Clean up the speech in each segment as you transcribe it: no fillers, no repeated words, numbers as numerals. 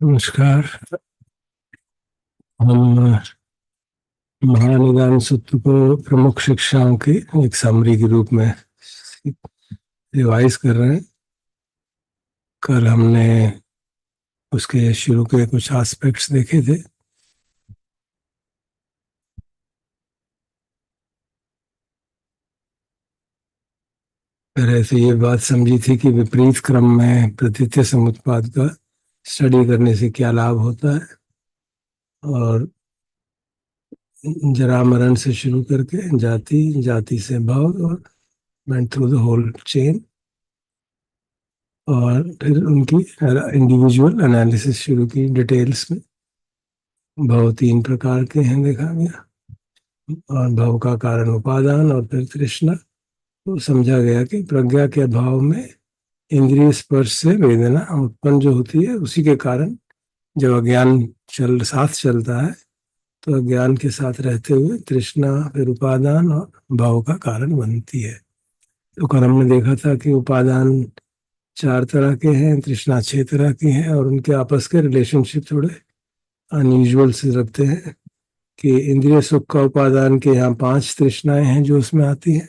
नमस्कार। हम महानिदान सूत्र को प्रमुख शिक्षाओं की एक समरी के रूप में रिवाइज कर रहे हैं। कल हमने उसके शुरू के कुछ एस्पेक्ट्स देखे थे। फिर ऐसे ये बात समझी थी कि विपरीत क्रम में प्रतीत्य समुत्पाद का स्टडी करने से क्या लाभ होता है, और जरा मरण से शुरू करके जाति, जाति से भाव, और went through the whole chain, और फिर उनकी इंडिविजुअल एनालिसिस शुरू की डिटेल्स में। भाव तीन प्रकार के हैं देखा गया, और भाव का कारण उपादान और फिर तृष्णा। तो समझा गया कि प्रज्ञा के अभाव में इंद्रिय स्पर्श से वेदना उत्पन्न जो होती है, उसी के कारण जब अज्ञान साथ चलता है तो अज्ञान के साथ रहते हुए तृष्णा फिर उपादान और भाव का कारण बनती है। तो कल हमने देखा था कि उपादान चार तरह के हैं, तृष्णा छह तरह की है, और उनके आपस के रिलेशनशिप थोड़े अनयूजुअल से रखते हैं कि इंद्रिय सुख का उपादान के यहाँ पांच तृष्णाएं हैं जो उसमें आती हैं,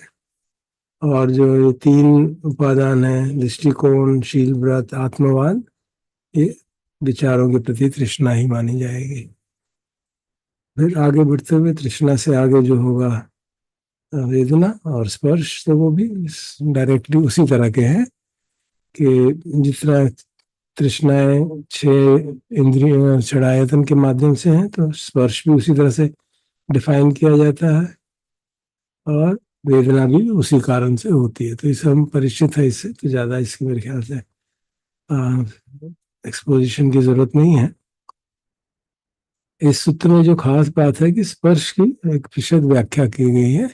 और जो ये तीन उपादान है दृष्टिकोण, शील, व्रत, आत्मवाद, ये विचारों के प्रति तृष्णा ही मानी जाएगी। फिर आगे बढ़ते हुए तृष्णा से आगे जो होगा वेदना और स्पर्श, तो वो भी डायरेक्टली उसी तरह के हैं कि जितना तृष्णाएं छह इंद्रिय षडायतन के माध्यम से हैं, तो स्पर्श भी उसी तरह से डिफाइन किया जाता है, और वेदना भी उसी कारण से होती है। तो इसे हम परिचित है इससे, तो ज़्यादा इसकी मेरे ख्याल से एक्सपोजिशन की जरूरत नहीं है। इस सूत्र में जो खास बात है कि स्पर्श की एक विशद व्याख्या की गई है।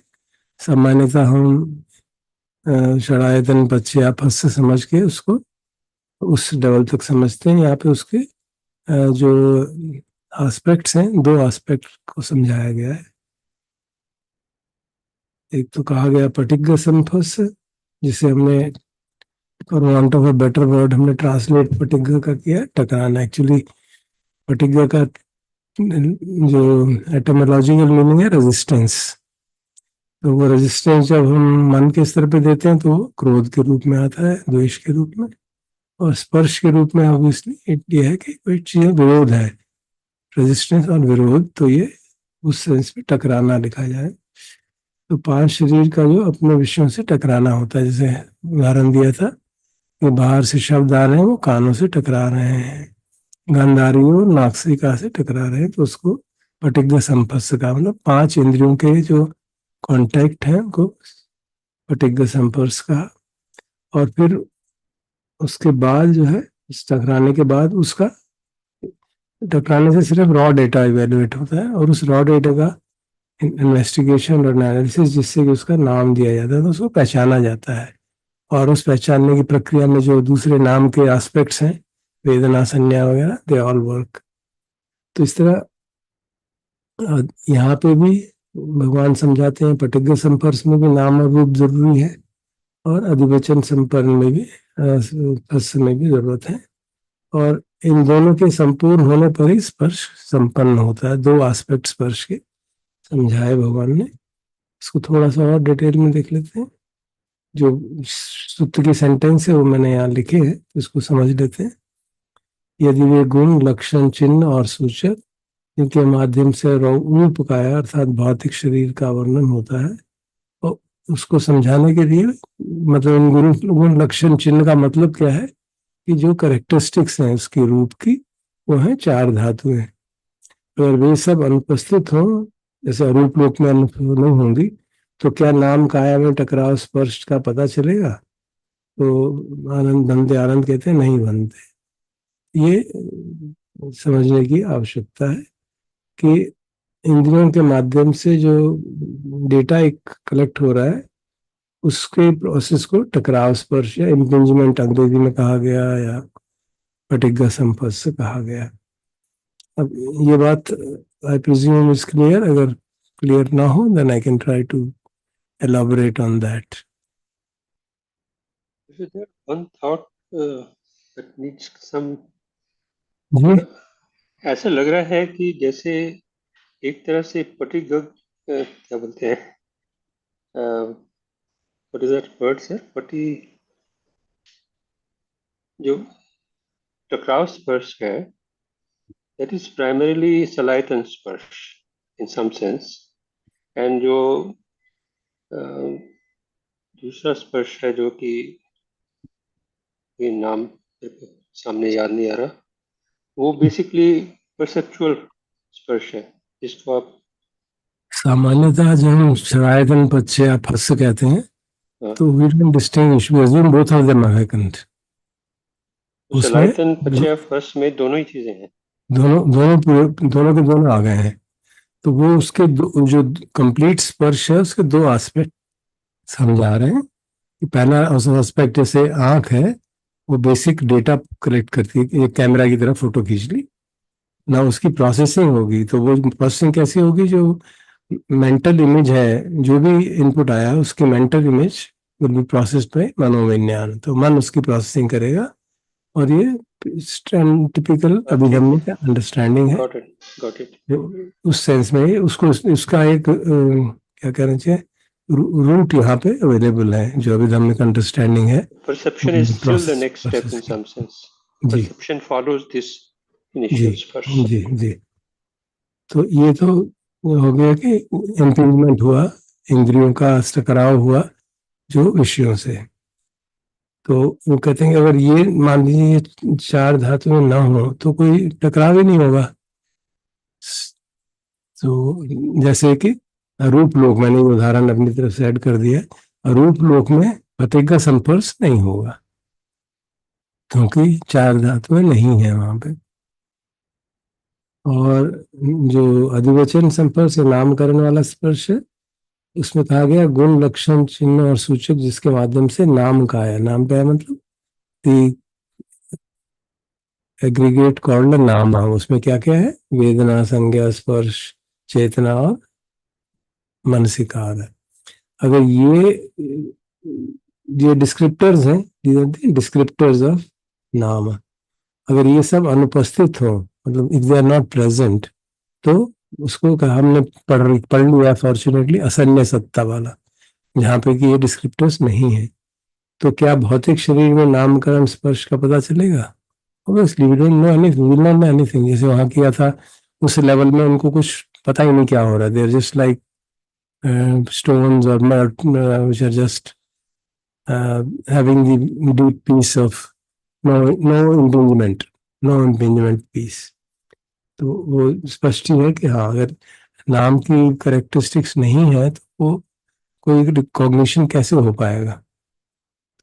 सामान्यतः हम षडायतन पच्छ या फस से समझ के उसको उस लेवल तक समझते हैं। यहाँ पे उसके जो एस्पेक्ट्स हैं, दो एस्पेक्ट को समझाया गया है। एक तो कहा गया पटिज्ञ संफस, जिसे हमने for want of a better word हमने ट्रांसलेट पटिज्ञ का किया टकराना। एक्चुअली पटिज्ञ का जो एटमोलॉजिकल मीनिंग है रेजिस्टेंस। तो वो रेजिस्टेंस जब हम मन के स्तर पे देते हैं तो क्रोध के रूप में आता है, द्वेष के रूप में, और स्पर्श के रूप में ऑब्वियसली ये है कि कोई चीज विरोध है, रेजिस्टेंस और विरोध। तो ये उस सेंस में टकराना लिखा जाए तो पांच शरीर का जो अपने विषयों से टकराना होता है। जैसे उदाहरण दिया था कि बाहर से शब्द आ रहे हैं, वो कानों से टकरा रहे हैं, गंध आ रही है वो नासिका से टकरा रहे हैं, तो उसको पटिज्ञ संपर्श का मतलब पांच इंद्रियों के जो कांटेक्ट है उनको पटिज्ञ संपर्श का। और फिर उसके बाद जो है इस टकराने के बाद उसका टकराने से सिर्फ रॉ डेटा इवेल्युएट होता है, और उस रॉ डेटा का इन्वेस्टिगेशन और एनालिसिस जिससे कि उसका नाम दिया जाता है, तो उसको पहचाना जाता है। और उस पहचानने की प्रक्रिया में जो दूसरे नाम के एस्पेक्ट्स हैं, वेदना, संज्ञा वगैरह, दे ऑल वर्क। तो इस तरह यहाँ पे भी भगवान समझाते हैं पटिज्ञ संपर्श में भी नाम और रूप जरूरी है, और अधिवचन संपन्न में भी स्पर्श में भी जरूरत है, और इन दोनों के संपूर्ण होने पर ही स्पर्श संपन्न होता है। दो एस्पेक्ट स्पर्श के समझाए भगवान ने। इसको थोड़ा सा और डिटेल में देख लेते हैं। जो सूत्र की सेंटेंस है वो मैंने यहाँ लिखे हैं, इसको समझ लेते हैं। यदि वे गुण, लक्षण, चिन्ह और सूचक जिनके माध्यम से रूप का अर्थात भौतिक शरीर का वर्णन होता है, तो उसको समझाने के लिए मतलब इन गुण, लक्षण, चिन्ह का मतलब क्या है कि जो करेक्टरिस्टिक्स हैं उसकी रूप की, वो है चार धातुएं। अगर वे सब अनुपस्थित हों, जैसे अरूप लोक में अनुपस्थित नहीं होंगी, तो क्या नाम काया में टकराव स्पर्श का पता चलेगा? तो आनंद बनते, आनंद कहते हैं नहीं बनते। ये समझने की आवश्यकता है कि इंद्रियों के माध्यम से जो डेटा एक कलेक्ट हो रहा है, उसके प्रोसेस को टकराव स्पर्श या इम्पिंजमेंट अंग्रेजी में कहा गया, या पटिज्ञ संपर्श से कहा गया। अब ये बात आई प्रिज्यूम इज क्लियर। अगर क्लियर ना हो then I can try to elaborate on that. Is there one thought that needs some जी ऐसा लग रहा है कि जैसे एक तरह से क्या बोलते हैं, what is that word sir, पटी, जो टकराव स्पर्श है, दैट इज प्राइमरीली सलाइटन स्पर्श इन सम सेंस, एंड जो अ, दूसरा स्पर्श है जो कि ये नाम मेरे को सामने याद नहीं आ रहा, वो बेसिकली परसेप्चुअल स्पर्श है, जिसको आप सामान्यतः जो हम शरायतन पक्ष या फस्य कहते हैं, तो we don't distinguish, we assume both of them are vacant. उसमें सलाइटन पचया फर्स्ट में दोनों ही चीजें हैं। दोनों दोनों पूरे दोनों के दोनों आ गए हैं। तो वो उसके जो कंप्लीट स्पर्श है उसके दो एस्पेक्ट समझा रहे हैं कि पहला एस्पेक्ट जैसे आंख है, वो बेसिक डेटा कलेक्ट करती है कि एक कैमरा की तरह फोटो खींच ली ना, उसकी प्रोसेसिंग होगी। तो वो प्रोसेसिंग कैसी होगी, जो मेंटल इमेज है, जो भी इनपुट आया उसकी mental image will be processed bye मनोविज्ञान, तो मन उसकी प्रोसेसिंग करेगा। और ये टिपिकल अभिधम्य का अंडरस्टैंडिंग है। Got it. उस सेंस में उसको उसका एक क्या कहना चाहिए, रूट यहाँ पे अवेलेबल है, जो अभिधम्मिक अंडरस्टैंडिंग है perception is still the next step process in की। Some sense. जी परसेप्शन फॉलोज दिस जी इनिशियल स्पर्श। जी जी। तो ये तो हो गया कि एम्पिंजमेंट हुआ, इंद्रियों का टकराव हुआ जो विषयों से। तो वो कहते हैं कि अगर ये मान लीजिए ये चार धातुएं ना हो तो कोई टकराव ही नहीं होगा। तो जैसे कि रूप लोक, मैंने ये उदाहरण अपनी तरफ से ऐड कर दिया, रूप लोक में फतेह का संपर्श नहीं होगा क्योंकि चार धातुएं नहीं है वहां पे। और जो अधिवचन संपर्श है, नामकरण वाला स्पर्श है, उसमें कहा गया गुण लक्षण चिन्ह और सूचक जिसके माध्यम से नाम का है। नाम का है मतलब दी एग्रीगेट कॉल्ड नाम। उसमें क्या क्या है, वेदना, संज्ञा, स्पर्श, चेतना और मनसिकार है। अगर ये डिस्क्रिप्टर्स हैं, डिस्क्रिप्टर्स ऑफ नाम, अगर ये सब अनुपस्थित हो, मतलब if they are not present, तो उसको हमने पढ़ लिया फॉर्चुनेटली असन्य सत्ता वाला, जहाँ पे कि ये डिस्क्रिप्टर्स नहीं है। तो क्या भौतिक शरीर में नामकरण स्पर्श का पता चलेगा? Obviously we don't know anything, will not know anything. जैसे वहां किया था उस लेवल में उनको कुछ पता ही नहीं क्या हो रहा है, they are just like stones or mud, which are just having the deep peace of no impingement peace। तो वो स्पष्ट ही है कि हाँ, अगर नाम की करेक्टरिस्टिक्स नहीं है तो वो कोई रिकॉग्निशन कैसे हो पाएगा।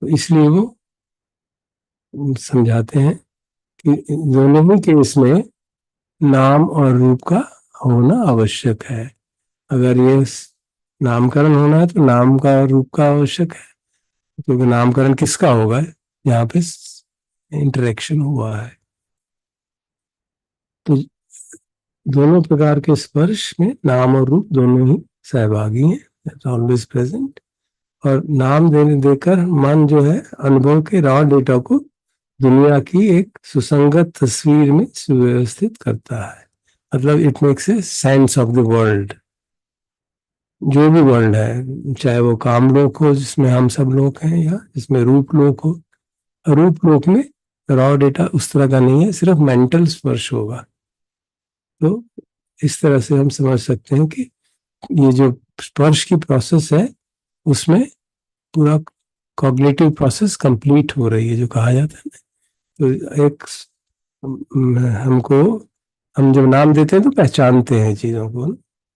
तो इसलिए वो समझाते हैं कि दोनों ही केस में नाम और रूप का होना आवश्यक है। अगर ये नामकरण होना है तो नाम का और रूप का आवश्यक है, क्योंकि नामकरण किसका होगा, यहाँ पे इंटरेक्शन हुआ है। तो दोनों प्रकार के स्पर्श में नाम और रूप दोनों ही सहभागी हैं, ऑलवेज प्रेजेंट। और नाम देने देकर मन जो है अनुभव के रॉ डेटा को दुनिया की एक सुसंगत तस्वीर में सुव्यवस्थित करता है। मतलब it makes a sense of the world, जो भी वर्ल्ड है, चाहे वो काम लोक हो जिसमें हम सब लोग हैं, या जिसमें रूप लोक हो। रूप लोक में रॉ डेटा उस तरह का नहीं है, सिर्फ मेंटल स्पर्श होगा। तो इस तरह से हम समझ सकते हैं कि ये जो स्पर्श की प्रोसेस है उसमें पूरा कॉग्निटिव प्रोसेस कंप्लीट हो रही है, जो कहा जाता है ना। तो एक हमको, हम जब नाम देते हैं तो पहचानते हैं चीजों को,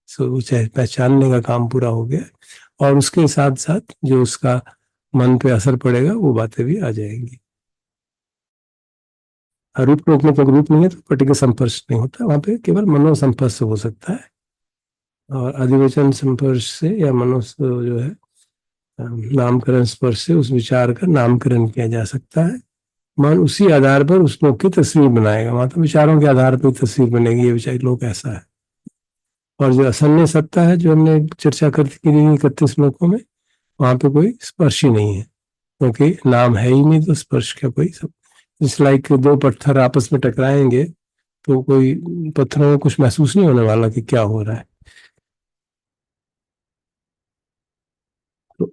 सो चाहे पहचानने का काम पूरा हो गया, और उसके साथ साथ जो उसका मन पे असर पड़ेगा वो बातें भी आ जाएंगी। रूप लोक में तो रूप नहीं है तो पटिक संपर्श नहीं होता, वहां पे केवल मनो संपर्श हो सकता है। और अधिवचन संपर्श से या मनो जो है नामकरण स्पर्श से उस विचार का नामकरण किया जा सकता है। मन उसी आधार पर उस लोक की तस्वीर बनाएगा, वहां तो विचारों के आधार पर तस्वीर बनेगी, ये विचार लोक ऐसा है। और जो असन्य सत्ता है, जो हमने चर्चा कर की 31 श्लोकों में, वहां पे कोई स्पर्श ही नहीं है, क्योंकि नाम है ही नहीं तो स्पर्श का कोई सब। इस लाइक दो पत्थर आपस में टकराएंगे तो कोई पत्थरों में कुछ महसूस नहीं होने वाला कि क्या हो रहा है। तो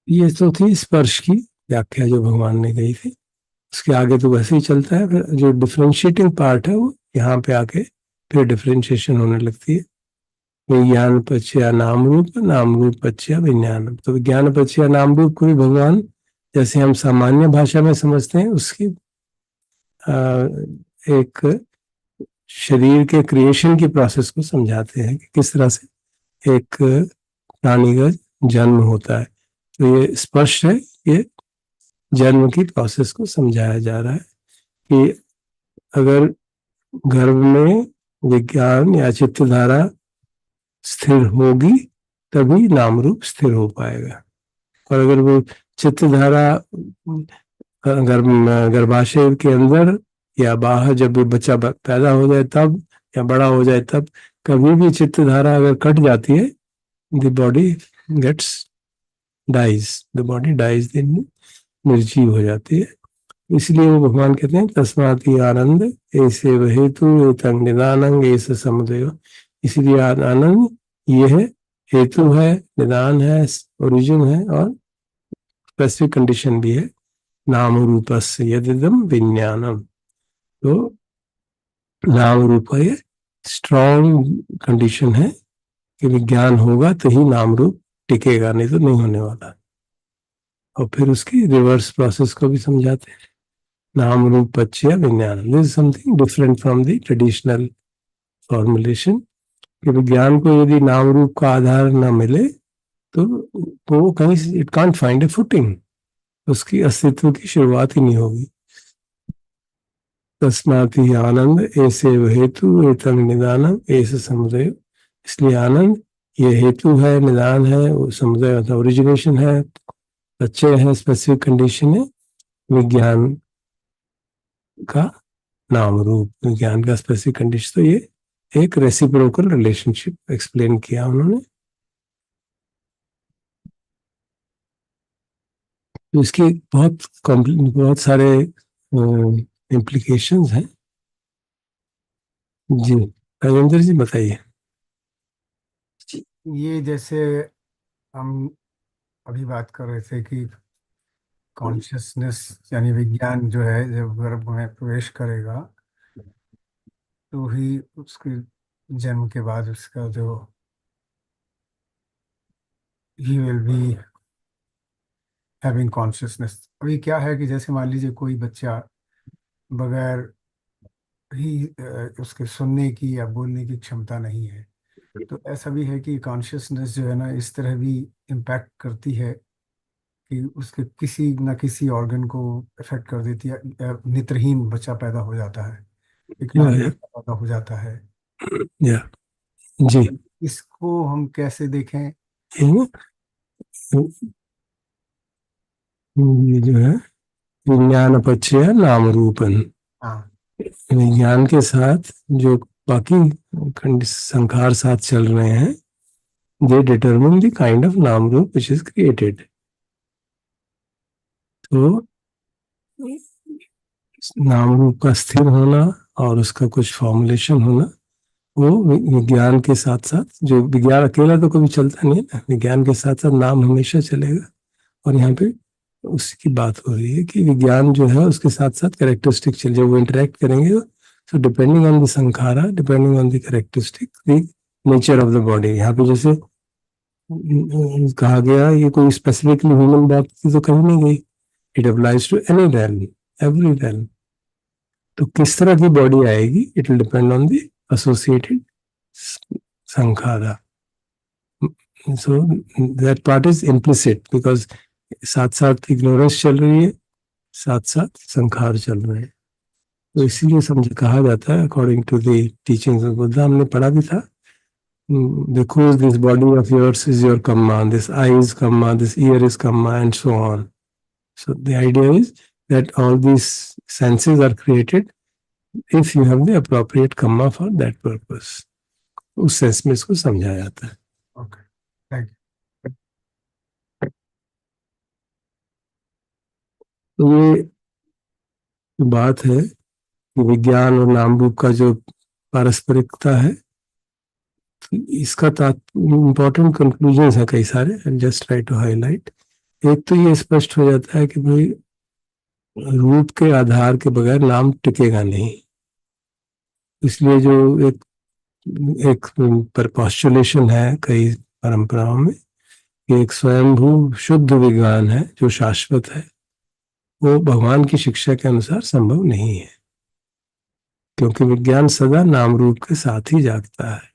ये तो थी स्पर्श की व्याख्या जो भगवान ने कही थी। उसके आगे तो वैसे ही चलता है, फिर जो डिफरेंशिएटिंग पार्ट है वो यहाँ पे आके फिर डिफरेंशिएशन होने लगती है। विज्ञान पश्या नाम रूप पश्या विज्ञान। तो विज्ञान पश्या नाम रूप को भी भगवान जैसे हम सामान्य भाषा में समझते हैं उसकी एक शरीर के क्रिएशन की प्रोसेस को समझाते हैं कि किस तरह से एक प्राणी का जन्म होता है। तो ये स्पष्ट है, ये जन्म की प्रोसेस को समझाया जा रहा है कि अगर गर्भ में विज्ञान या चित्तधारा स्थिर होगी तभी नाम रूप स्थिर हो पाएगा। और अगर वो चित्तधारा गर्भाशय के अंदर या बाहर जब भी बच्चा पैदा हो जाए तब या बड़ा हो जाए तब कभी भी चित्तधारा अगर कट जाती है, the body gets dies, the body dies, दिन निर्जीव हो जाती है। इसलिए वो भगवान कहते हैं तस्माति आनंद ऐसे हेतु एतंग निदानंग ऐसे समुदय। इसलिए आनंद ये है, हेतु है, निदान है, ओरिजिन है और स्पेसिफिक कंडीशन भी है। नाम रूपस्य यदिदम विज्ञानम। तो नाम रूप ये स्ट्रॉन्ग कंडीशन है कि विज्ञान होगा तो ही नाम रूप टिकेगा, नहीं तो नहीं होने वाला। और फिर उसकी रिवर्स प्रोसेस को भी समझाते हैं, नाम रूप पश्य विज्ञान। This is something different from the traditional formulation कि विज्ञान को यदि नाम रूप का आधार न मिले तो वो कहीं it can't find A footing, उसकी अस्तित्व की शुरुआत ही नहीं होगी। तस्मात् ही आनंद ऐसे हेतु एतम निदानम ऐसे समुदय। इसलिए आनंद ये हेतु है, निदान है, समुदय मतलब ओरिजिनेशन है, अच्छे है, स्पेसिफिक कंडीशन है विज्ञान का नाम रूप। विज्ञान का स्पेसिफिक कंडीशन, तो ये एक रेसिप्रोकल रिलेशनशिप एक्सप्लेन किया उन्होंने। तो इसकी बहुत सारे इम्प्लीकेशंस हैं। जी राजेंद्र जी बताइए। ये जैसे हम अभी बात कर रहे थे कि कॉन्शियसनेस यानी विज्ञान जो है जब गर्भ में प्रवेश करेगा तो ही उसके जन्म के बाद उसका जो he will be having consciousness. अभी क्या है कि जैसे मान लीजिए कोई बच्चा बगैर ही उसके सुनने की या बोलने की क्षमता नहीं है, तो ऐसा भी है कि कॉन्शियसनेस जो है ना इस तरह भी इम्पैक्ट करती है कि उसके किसी न किसी ऑर्गन को इफेक्ट कर देती है। नेत्रहीन बच्चा पैदा हो जाता है, विकलांग या, बच्चा पैदा हो जाता है। या, जी इसको हम कैसे देखें? ये जो है विज्ञान पश्य नाम रूपन। हाँ विज्ञान के साथ जो बाकी संखार साथ चल रहे हैं, दे डिटरमिन द काइंड ऑफ नाम रूप विच इज क्रिएटेड। तो नाम रूप का स्थिर होना और उसका कुछ फॉर्मुलेशन होना, वो विज्ञान के साथ साथ, जो विज्ञान अकेला तो कभी चलता नहीं है ना, विज्ञान के साथ साथ नाम हमेशा चलेगा। और यहाँ पे उसकी बात हो रही है कि विज्ञान जो है उसके साथ साथ कैरेक्टरिस्टिक चल, जब वो इंटरेक्ट करेंगे तो डिपेंडिंग ऑन द संखारा, depending on the characteristic, the nature of the body. यहाँ पे जैसे कहा गया ये कोई स्पेसिफिकली ह्यूमन बॉडी तो कहीं नहीं गई, it applies to any realm, every realm. तो किस तरह की बॉडी आएगी, it will depend on the associated संखारा। So that part is implicit because साथ साथ इग्नोरेंस चल रही है, साथ साथ संखार चल रहे हैं। तो इसीलिए समझ कहा जाता है according to the teachings of Buddha, हमने पढ़ा भी था, देखो this body of yours is your kamma, this eye is kamma, this ear is kamma and so on. So the idea is that all these senses are created if you have the appropriate karma for that purpose. उस sense में इसको समझाया जाता है। Okay thank तो ये बात है कि विज्ञान और नाम रूप का जो पारस्परिकता है, इसका इम्पोर्टेंट कंक्लूजन है कई सारे, जस्ट ट्राई टू हाईलाइट। एक तो ये स्पष्ट हो जाता है कि भाई रूप के आधार के बगैर नाम टिकेगा नहीं। इसलिए जो एक एक पर पॉस्टुलेशन है कई परंपराओं में कि एक स्वयंभू शुद्ध विज्ञान है जो शाश्वत है, वो भगवान की शिक्षा के अनुसार संभव नहीं है, क्योंकि विज्ञान सदा नाम रूप के साथ ही जागता है।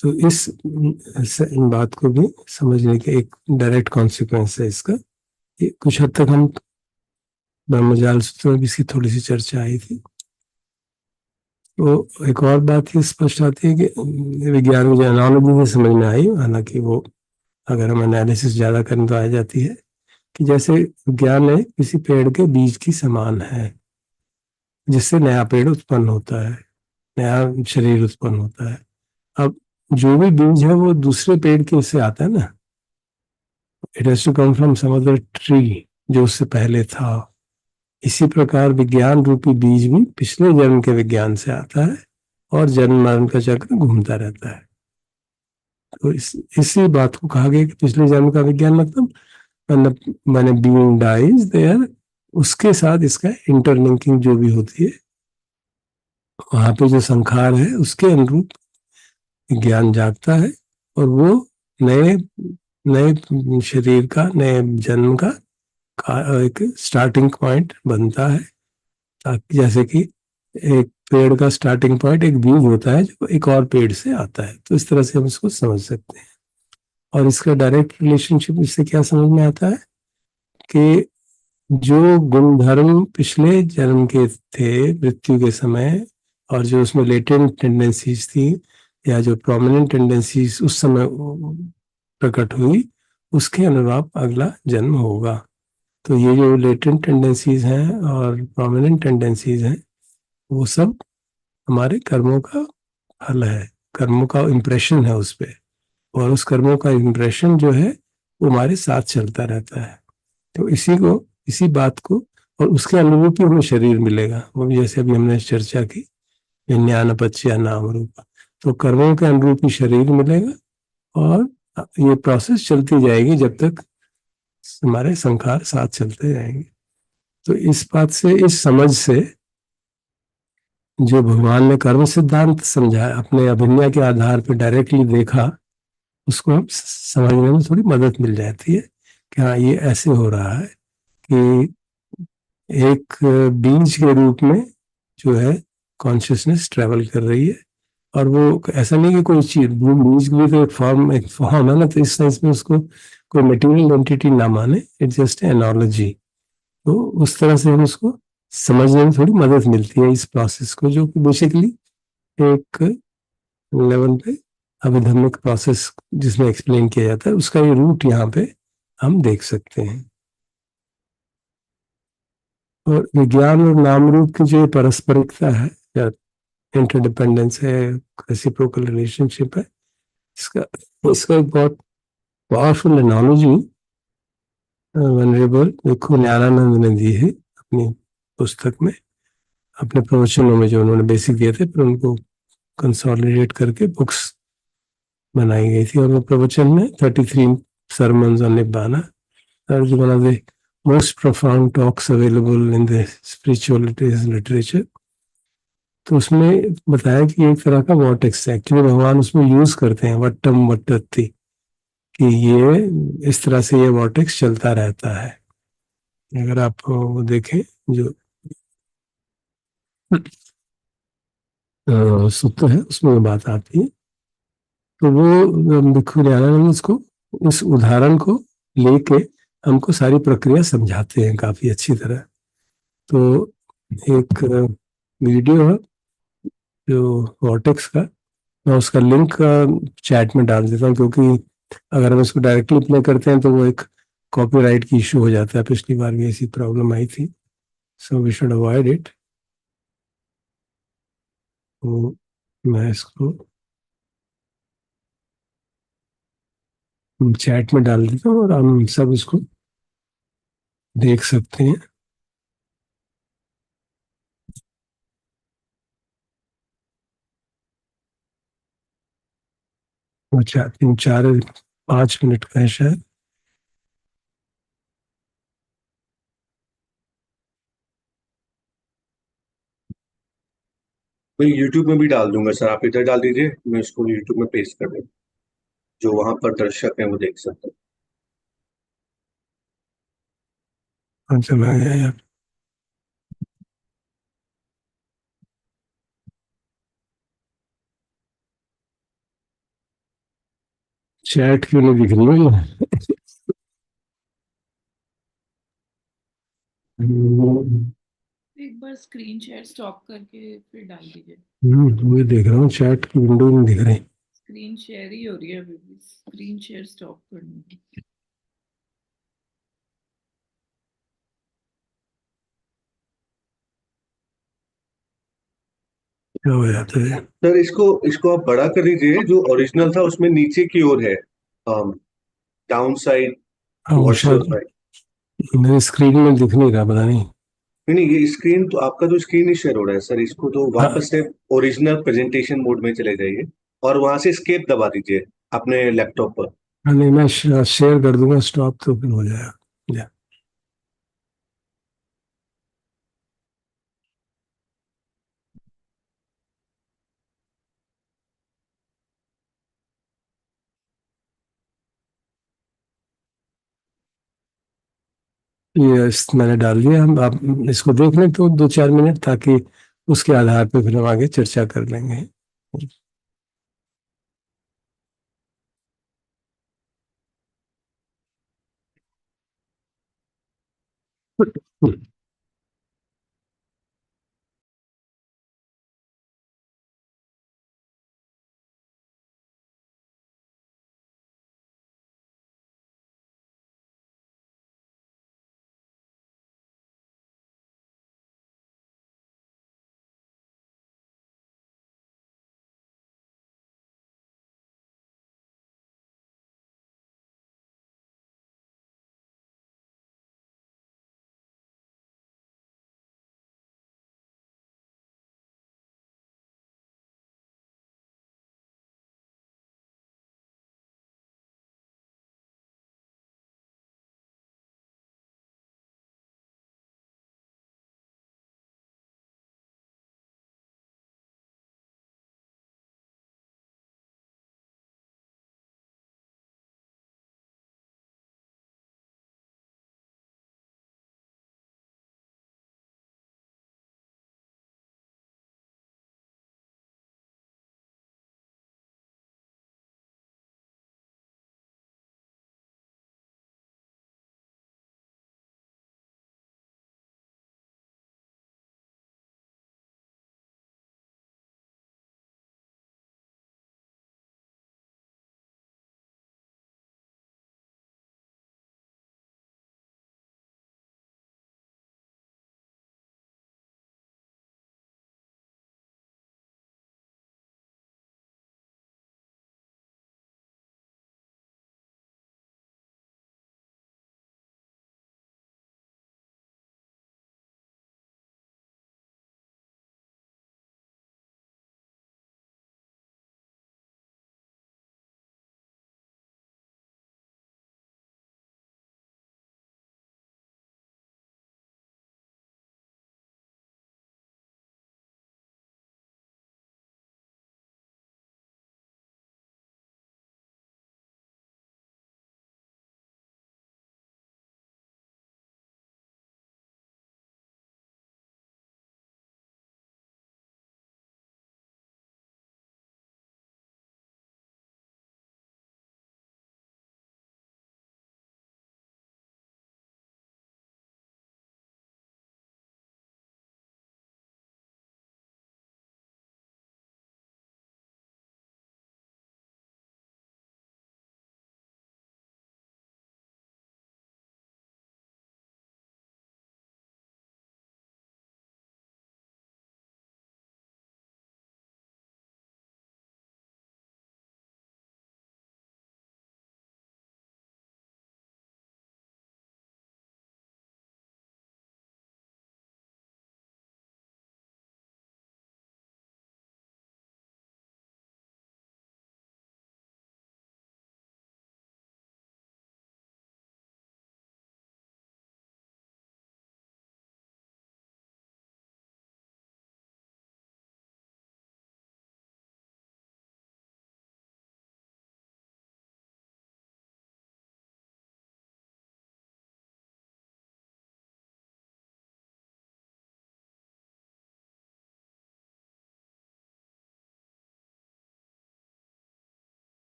तो इस बात को भी समझने के एक डायरेक्ट कॉन्सिक्वेंस है इसका। कुछ हद तक हम ब्रह्मजाल सूत्र में भी इसकी थोड़ी सी चर्चा आई थी। तो एक और बात ये स्पष्ट आती है कि विज्ञान में जो एनालॉजी में समझ में आई, हालांकि वो अगर हम एनालिसिस ज्यादा करें तो आ जाती है कि जैसे विज्ञान है किसी पेड़ के बीज की समान है, जिससे नया पेड़ उत्पन्न होता है, नया शरीर उत्पन्न होता है। अब जो भी बीज है वो दूसरे पेड़ के से आता है ना, it has to come from some other tree जो उससे पहले था। इसी प्रकार विज्ञान रूपी बीज भी पिछले जन्म के विज्ञान से आता है और जन्म मरण का चक्र घूमता रहता है। तो इसी बात को कहा गया कि पिछले जन्म का विज्ञान मतलब मैंने बीइंग डाइज देयर, उसके साथ इसका इंटरलिंकिंग जो भी होती है, वहां पे जो संखार है उसके अनुरूप ज्ञान जागता है और वो नए नए शरीर का, नए जन्म का एक स्टार्टिंग पॉइंट बनता है। ताकि जैसे कि एक पेड़ का स्टार्टिंग पॉइंट एक बीज होता है जो एक और पेड़ से आता है, तो इस तरह से हम इसको समझ सकते हैं। और इसका डायरेक्ट रिलेशनशिप इससे क्या समझ में आता है कि जो गुणधर्म पिछले जन्म के थे मृत्यु के समय, और जो उसमें लेटेंट टेंडेंसीज थी या जो प्रोमिनेंट टेंडेंसीज उस समय प्रकट हुई, उसके अनुरूप अगला जन्म होगा। तो ये जो लेटेंट टेंडेंसीज हैं और प्रोमिनेंट टेंडेंसीज हैं, वो सब हमारे कर्मों का फल है, कर्मों का इम्प्रेशन है उस पर। और उस कर्मों का इम्प्रेशन जो है वो हमारे साथ चलता रहता है। तो इसी बात को, और उसके अनुरूप ही हमें शरीर मिलेगा, वो भी जैसे अभी हमने चर्चा की विज्ञान अपच्य नाम रूप। तो कर्मों के अनुरूप ही शरीर मिलेगा और ये प्रोसेस चलती जाएगी जब तक हमारे संखार साथ चलते जाएंगे। तो इस बात से, इस समझ से जो भगवान ने कर्म सिद्धांत समझा, अपने अभिनय के आधार पर डायरेक्टली देखा, उसको हम समझने में थोड़ी मदद मिल जाती है कि हाँ ये ऐसे हो रहा है कि एक बीज के रूप में जो है कॉन्शियसनेस ट्रेवल कर रही है। और वो ऐसा नहीं कि कोई चीज, वो बीज भी तो एक फॉर्म है ना, तो इस सेंस में उसको कोई मटेरियल एंटिटी ना माने, इट्स जस्ट एनोलॉजी। तो उस तरह से हम उसको समझने में थोड़ी मदद मिलती है इस प्रोसेस को, जो कि बेसिकली एक लेवल पे अभिधर्मिक प्रोसेस जिसमें एक्सप्लेन किया जाता है, उसका ये रूट यहाँ पे हम देख सकते हैं। और विज्ञान और नाम रूप की जो पारस्परिकता है या इंटरडिपेंडेंस है, रेसिप्रोकल रिलेशनशिप है, इसका इसका एक बहुत पावरफुल एनालॉजी वनरेबल भिक्खु ज्ञानानंद ने दी है अपनी पुस्तक में, अपने प्रवचनों में जो उन्होंने बेसिक दिए थे, फिर उनको कंसोलिडेट करके बुक्स बनाई गई थी। और वो प्रवचन में 33 sermons on Nibbana are one of the most profound talks available in the spiritualities literature। तो उसमें बताया कि एक तरह का वॉटेक्स है, एक्चुअली भगवान उसमें यूज करते हैं वट्टम वट्टति, कि ये इस तरह से ये वॉटेक्स चलता रहता है। अगर आप वो देखें जो सूत्र है उसमें वो बात आती है, तो वो भिक्खु ज्ञानानंद उसको, उस उदाहरण को लेके हमको सारी प्रक्रिया समझाते हैं काफी अच्छी तरह। तो एक वीडियो है जो वॉटेक्स का, मैं उसका लिंक चैट में डाल देता हूँ, क्योंकि अगर हम इसको डायरेक्टली प्ले करते हैं तो वो एक कॉपीराइट की इशू हो जाता है। पिछली बार भी ऐसी प्रॉब्लम आई थी, so we should avoid it. तो मैं इसको चैट में डाल देता हूँ और हम सब इसको देख सकते हैं। अच्छा, 3 4 5 मिनट का है शायद। मैं यूट्यूब में भी डाल दूंगा सर, आप इधर डाल दीजिए, मैं उसको यूट्यूब में पेस्ट कर दूँ, जो वहां पर दर्शक हैं वो देख सकते हैं। अच्छा, मैं गया यार। चैट क्यों नहीं दिख रही है? एक बार स्क्रीन शेयर स्टॉप करके फिर डाल दीजिए। वही देख रहा हूँ, चैट की विंडो नहीं दिख रही। स्क्रीन शेयर ही हो रही है अभी भी, स्क्रीन शेयर स्टॉप करनी है। क्या हो जाता है? सर इसको इसको आप बड़ा कर दीजिए, जो ओरिजिनल था उसमें नीचे की ओर है, डाउन साइड हाँ, वो टुवर्ड्स योर शायद राइट। मेरी स्क्रीन में दिख नहीं रहा, पता नहीं। नहीं नहीं, ये स्क्रीन तो आपका तो स्क्रीन ही शेयर हो रहा है सर, इसको तो हाँ, वापस से ओरिजिनल प्रेजेंटेशन मोड में चले जाइए और वहां से एस्केप दबा दीजिए अपने लैपटॉप पर। हाँ, नहीं, मैं शेयर कर दूंगा स्टॉप तो फिर हो जाएगा। ये मैंने डाल दिया। हम आप इसको देख लें तो 2 4 मिनट, ताकि उसके आधार पर फिर हम आगे चर्चा कर लेंगे।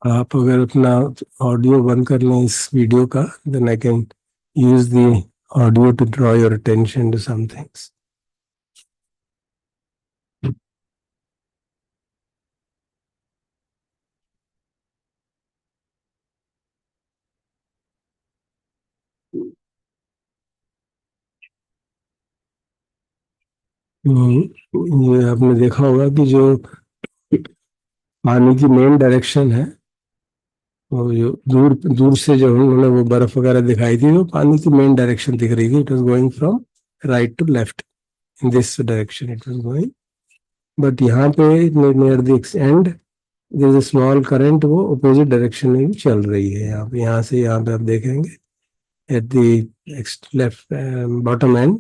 आप अगर अपना ऑडियो बंद कर लें इस वीडियो का, then I can use the audio to draw your attention to some things. ये आपने देखा होगा कि जो पानी की मेन डायरेक्शन है, वो जो दूर दूर से जो उन्होंने वो बर्फ वगैरह दिखाई थी, वो पानी की मेन डायरेक्शन दिख रही थी. It was going from right to left, in this direction it was going. But यहाँ पे near the end there is a small current, वो अपोजिट डायरेक्शन में भी चल रही है. यहाँ से यहाँ पे आप देखेंगे at the left bottom end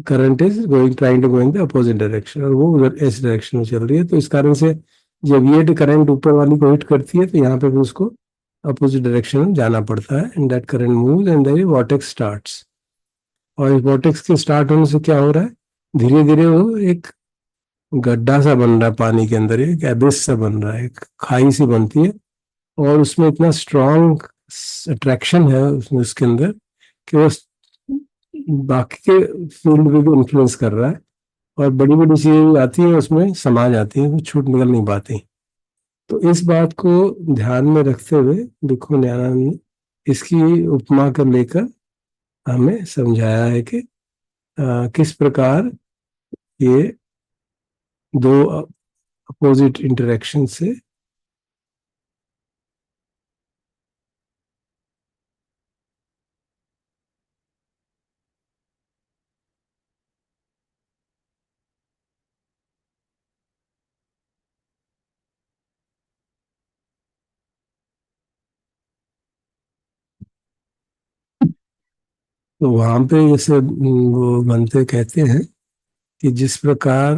current is going, trying to going the opposite direction, और वो उधर इस डायरेक्शन में चल रही है. तो इस कारण से जब ये करंट ऊपर वाली को हिट करती है, तो यहाँ पे भी उसको अपोजिट डायरेक्शन में जाना पड़ता है. And that current moves and there vortex starts. और इस वॉर्टेक्स के स्टार्ट होने से क्या हो रहा है, धीरे धीरे वो एक गड्ढा सा बन रहा है पानी के अंदर, एक एबिस सा बन रहा है, एक खाई सी बनती है. और उसमें इतना स्ट्रॉन्ग अट्रैक्शन है उसमें, उसके अंदर, कि वो बाकी के फील्ड में भी इन्फ्लुएंस कर रहा है. और बड़ी बड़ी चीजें आती हैं उसमें समा जाती हैं, वो छूट निकल नहीं पाती. तो इस बात को ध्यान में रखते हुए भिक्खु नित्यानंद ने इसकी उपमा कर लेकर हमें समझाया है कि किस प्रकार ये दो अपोजिट इंटरेक्शन से तो वहां पे जैसे वो बनते कहते हैं कि जिस प्रकार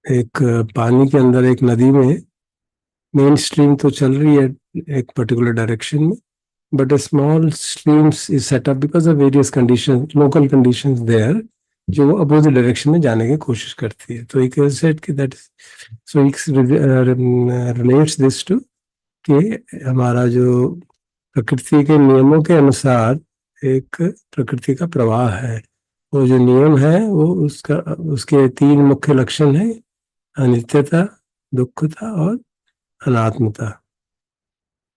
एक पानी के अंदर एक नदी में मेन स्ट्रीम तो चल रही है एक पर्टिकुलर डायरेक्शन में, but a small streams is set up because of various conditions, local conditions there, जो वो अपोजिट डायरेक्शन में जाने की कोशिश करती है. तो एक सेट कि that so relates this to कि हमारा जो प्रकृति के नियमों के अनुसार एक प्रकृति का प्रवाह है. वो जो नियम है वो उसका, उसके तीन मुख्य लक्षण है: अनित्यता, दुखता और अनात्मता.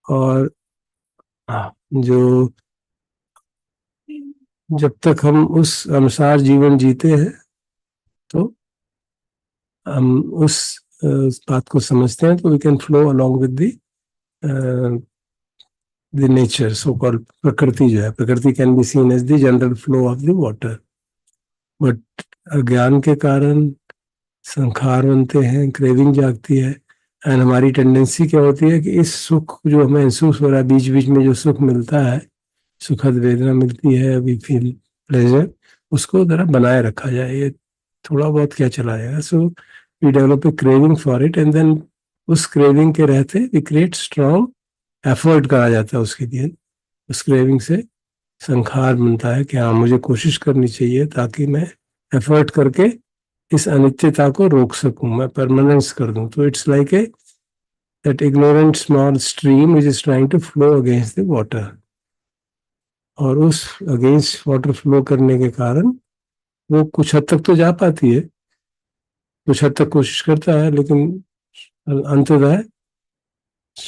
और जो जब तक हम उस अनुसार जीवन जीते हैं, तो हम उस बात को समझते हैं, तो we can flow along with the nature, so called prakriti. जो है prakriti can be seen as the general flow of the water. But अज्ञान के कारण संखार बनते हैं, क्रेविंग जागती है. एंड हमारी टेंडेंसी क्या होती है कि इस सुख जो हमें महसूस हो रहा है, बीच बीच में जो सुख मिलता है, सुखद वेदना मिलती है, वी फील प्लेजर, उसको जरा बनाए रखा जाए. ये थोड़ा बहुत क्या चला जाएगा. So we develop a craving for it, and then उस क्रेविंग के रहते वी क्रिएट स्ट्रॉन्ग एफर्ट करा जाता है उसके लिए. उस क्रेविंग से संखार बनता है कि हाँ, मुझे कोशिश करनी चाहिए ताकि मैं एफर्ट करके इस अनित्यता को रोक सकूं, मैं परमानेंस कर दूं. तो it's like a that ignorant small stream which is trying to flow against the water. और उस अगेंस्ट वाटर फ्लो करने के कारण वो कुछ हद तक तो जा पाती है, कुछ हद तक कोशिश करता है, लेकिन अंततः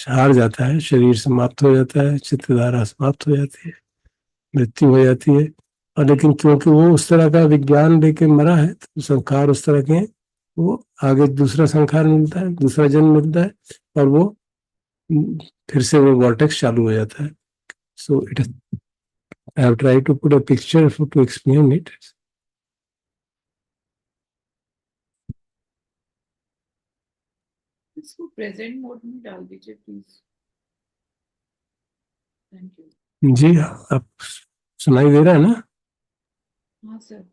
हार जाता है, शरीर समाप्त हो जाता है, चित्तधारा समाप्त हो जाती है, मृत्यु हो जाती है. और लेकिन क्योंकि वो उस तरह का विज्ञान लेके मरा है, तो संखार उस तरह के हैं, वो आगे दूसरा संखार मिलता है, दूसरा जन्म मिलता है, और वो फिर से वो वॉर्टेक्स चालू हो जाता है. So it, I have tried to put a picture to explain it. इसको प्रेजेंट मोड में डाल दीजिए प्लीज. Thank you. जी, आप सुनाई दे रहा है ना? हाँ sir.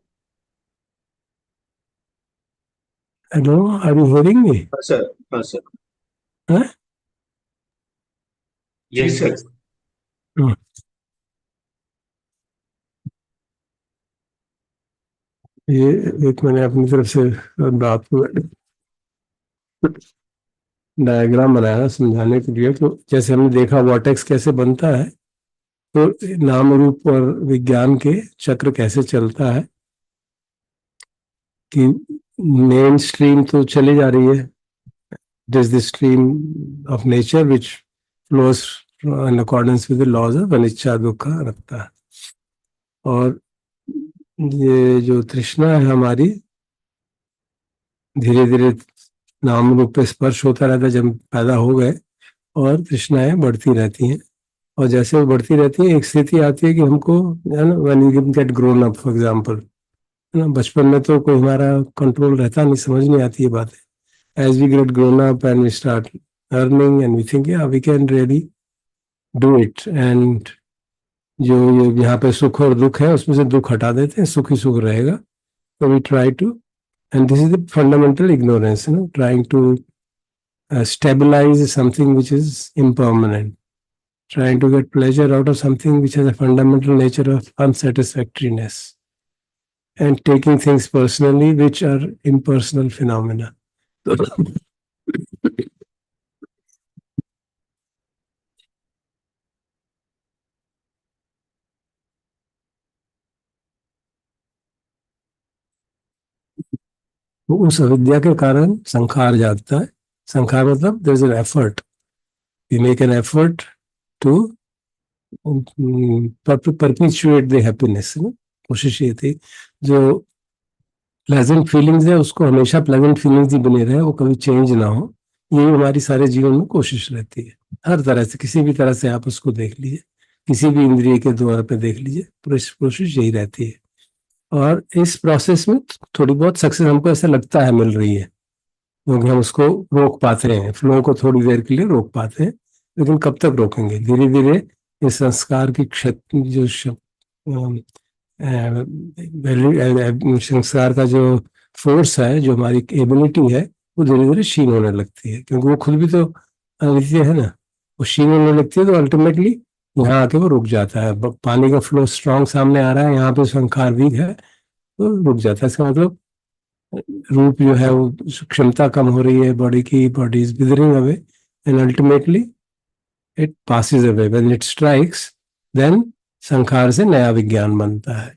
Hello, are you hearing me? हाँ सर. हाँ सर. हाँ? जी सर. ये एक मैंने अपनी तरफ से बात को डायग्राम बनाया समझाने के लिए। तो जैसे हमने देखा वॉर्टेक्स कैसे बनता है, तो नाम रूप और विज्ञान के चक्र कैसे चलता है कि मेन स्ट्रीम तो चली जा रही है, it is the stream of nature which flows in accordance with the laws of anicca दुख रखता है। और ये जो तृष्णा है हमारी, धीरे धीरे नाम रूप पे स्पर्श होता रहता है जब पैदा हो गए, और तृष्णाएं बढ़ती रहती हैं। और जैसे वो बढ़ती रहती है, एक स्थिति आती है कि हमको, है ना, when you get grown up for example, है ना, बचपन में तो कोई हमारा कंट्रोल रहता नहीं, समझ नहीं आती ये बातें। As we get grown up and we start earning and we think yeah we can really do it, and जो ये यहाँ पे सुख और दुख है उसमें से दुख हटा देते हैं, सुख ही सुख रहेगा। तो we try to, and this is the fundamental ignorance, trying to stabilize something which is impermanent, trying to get pleasure out of something which has a fundamental nature of unsatisfactoriness, and taking things personally which are impersonal phenomena. तो उस अविद्या के कारण संखार जागता है। संखार मतलब there is an effort, we make an effort to perpetuate the happiness. कोशिश ये थी जो प्लेजेंट फीलिंग्स है उसको हमेशा प्लेजेंट फीलिंग्स ही बने रहे, वो कभी चेंज ना हो, यही हमारी सारे जीवन में कोशिश रहती है। हर तरह से, किसी भी तरह से आप उसको देख लीजिए, किसी भी इंद्रिय के द्वार पे देख लीजिए, कोशिश यही रहती है। और इस प्रोसेस में थोड़ी बहुत सक्सेस हमको ऐसा लगता है मिल रही है, क्योंकि हम उसको रोक पाते हैं, फ्लो को थोड़ी देर के लिए रोक पाते हैं। लेकिन कब तक रोकेंगे? धीरे धीरे इस संस्कार की क्षति, जो संस्कार का जो फोर्स है, जो हमारी एबिलिटी है, वो धीरे धीरे क्षीण होने लगती है, क्योंकि वो खुद भी तो अनित्य है ना। वो क्षीण होने लगती है तो अल्टीमेटली यहाँ आके वो रुक जाता है। पानी का फ्लो स्ट्रांग सामने आ रहा है, यहाँ पे संस्कार वीक है तो रुक जाता है। इसका मतलब रूप जो है वो क्षमता कम हो रही है बॉडी की, body is withering away, and ultimately it passes away. When it strikes, then संखार से नया विज्ञान बनता है,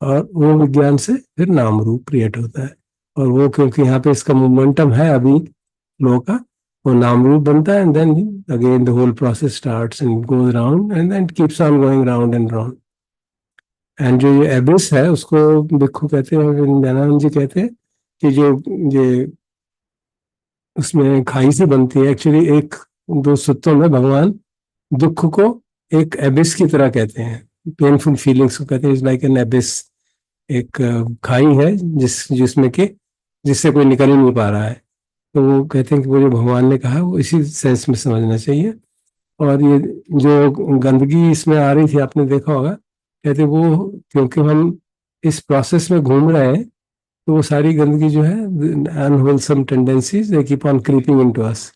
और वो विज्ञान से फिर नाम रूप क्रिएट होता है। और वो क्योंकि यहाँ पे इसका मोमेंटम है अभी फ्लो का, वो नाम रूप बनता है, and then again the whole process starts and goes round and then keeps on going round and round. And जो ये एबिस है उसको भिक्खु कहते हैं, दयानंद जी कहते हैं कि जो ये उसमें खाई से बनती है। एक्चुअली एक दो सूत्रों में भगवान दुख को एक एबिस की तरह कहते हैं, पेनफुल फीलिंग्स को कहते हैं इज लाइक एन एबिस, एक खाई है जिसमें कि जिससे कोई निकल नहीं पा रहा है। तो वो कहते हैं कि वो जो भगवान ने कहा वो इसी सेंस में समझना चाहिए। और ये जो गंदगी इसमें आ रही थी, आपने देखा होगा, कहते वो क्योंकि हम इस प्रोसेस में घूम रहे हैं, तो वो सारी गंदगी जो है, unwholesome tendencies, they keep on creeping into us,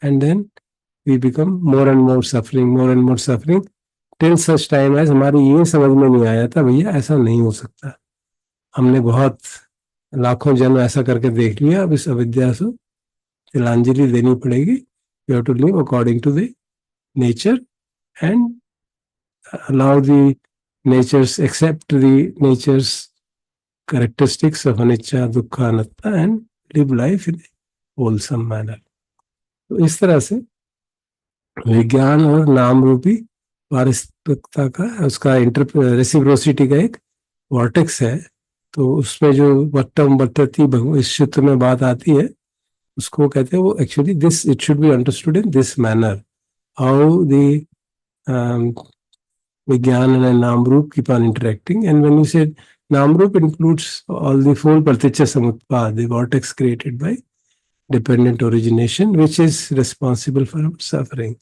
and then we become more and more suffering till such time as हमारी ये समझ में नहीं आया था भैया ऐसा नहीं हो सकता। हमने बहुत लाखों जन्म ऐसा करके देख लिया, अब इस अविद्या से तिलांजलि देनी पड़ेगी। You have to live according to the nature and allow the natures, accept the nature's characteristics of anicca, dukkha, anatta, and live life in a wholesome manner. तो इस तरह से विज्ञान और नाम रूपी पारस्परिकता का, उसका रेसिप्रोसिटी का एक वॉर्टेक्स है। तो उसमें जो वट्टम वट्टति इस सूत्र में बात आती है, उसको कहते हैं वो actually this, it should be understood in this manner, how the Vijnan and Namrup keep on interacting. And when you say Namrup includes all the four Pratyachya Samutpad, the vortex created by dependent origination, which is responsible for suffering.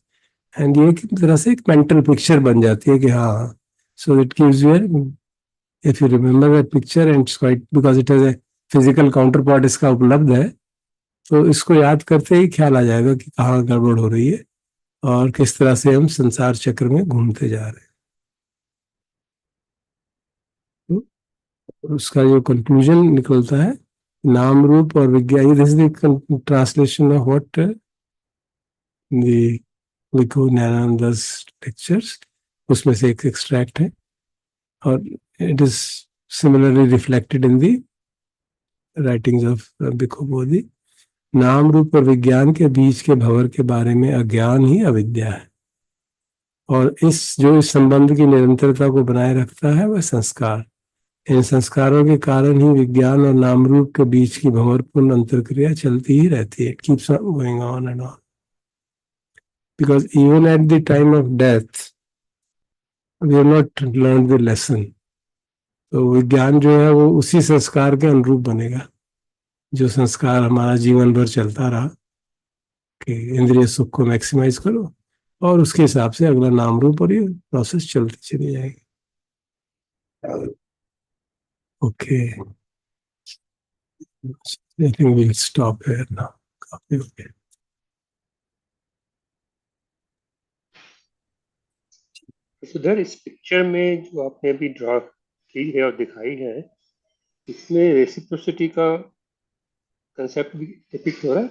And ये एक तरह से एक mental picture बन जाती है कि हाँ, so it gives you, if you remember that picture, and it's quite, because it has a physical counterpart इसका उपलब्ध है, तो इसको याद करते ही ख्याल आ जाएगा कि कहाँ गड़बड़ हो रही है और किस तरह से हम संसार चक्र में घूमते जा रहे हैं। उसका जो कंक्लूजन निकलता है, नाम रूप और विज्ञान, this is the translation of what the विको ज्ञानानंद's lectures, उसमें से एक एक्सट्रैक्ट है, और it is similarly reflected in the writings of Bhikkhu Bodhi. नाम रूप और विज्ञान के बीच के भंवर के बारे में अज्ञान ही अविद्या है, और इस संबंध की निरंतरता को बनाए रखता है वह संस्कार। इन संस्कारों के कारण ही विज्ञान और नाम रूप के बीच की भंवरपूर्ण अंतरक्रिया चलती ही रहती है। It keeps on going on and on, because even at the time of death we have not learn the lesson. तो विज्ञान जो है वो उसी संस्कार के अनुरूप बनेगा, जो संस्कार हमारा जीवन भर चलता रहा कि इंद्रिय सुख को मैक्सिमाइज करो, और उसके हिसाब से अगला नाम रूप और ये प्रोसेस चलती चली जाएगी। Okay, I think we'll stop here now. Okay. सुधर, इस पिक्चर में जो आपने अभी ड्रॉ की है और दिखाई है, इसमें रेसिप्रोसिटी का कंसेप्ट भी डिपिक्ट हो रहा है।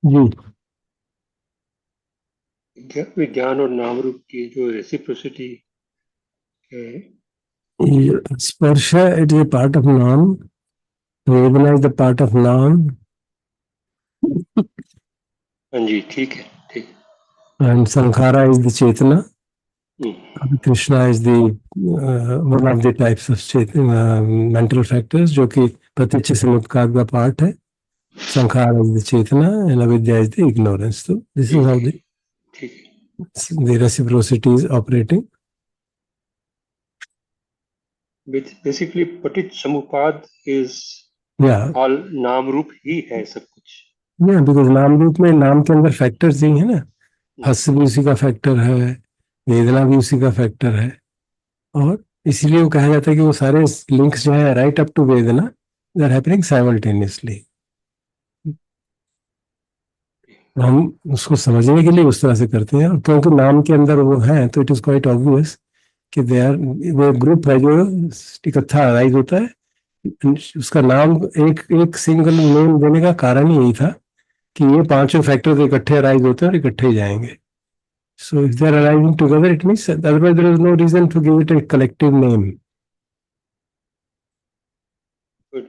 जी, विज्ञान और नाम रूप की जो रेसिप्रोसिटी है, स्पर्श it is a part of नाम, वेदना इज द पार्ट ऑफ नाम, हाँ जी, ठीक है, ठीक। and sankhara is the chetana. Krishna is the one of the types of mental factors, जो कि प्रत्यक्ष समुत्पाद का पार्ट है. Sankhara is the chetana and avidya is the ignorance. So this is how the reciprocity is operating. Basically, paticca samupad is all नाम रूप ही है सब कुछ. Yeah, because नाम रूप में नाम के अंदर फैक्टर्स ही है ना. हस्य भी उसी का फैक्टर है, वेदना भी उसी का फैक्टर है, और इसीलिए वो कहा जाता है कि वो सारे लिंक्स जो है राइट अप टू वेदना दे आर हैपनिंग साइमल्टेनियसली. हम उसको समझने के लिए उस तरह से करते हैं, और क्योंकि नाम के अंदर वो है तो इट इज क्वाइट ऑब्वियस कि दे आर, वो ग्रुप है जो इकट्ठा राइज होता है. उसका नाम एक सिंगल नेम देने का कारण ही यही था कि ये पांचों फैक्टर्स इकट्ठे राइज होते हैं और इकट्ठे ही जाएंगे. So if they are arriving together, it means otherwise there is no reason to give it a collective name. Good,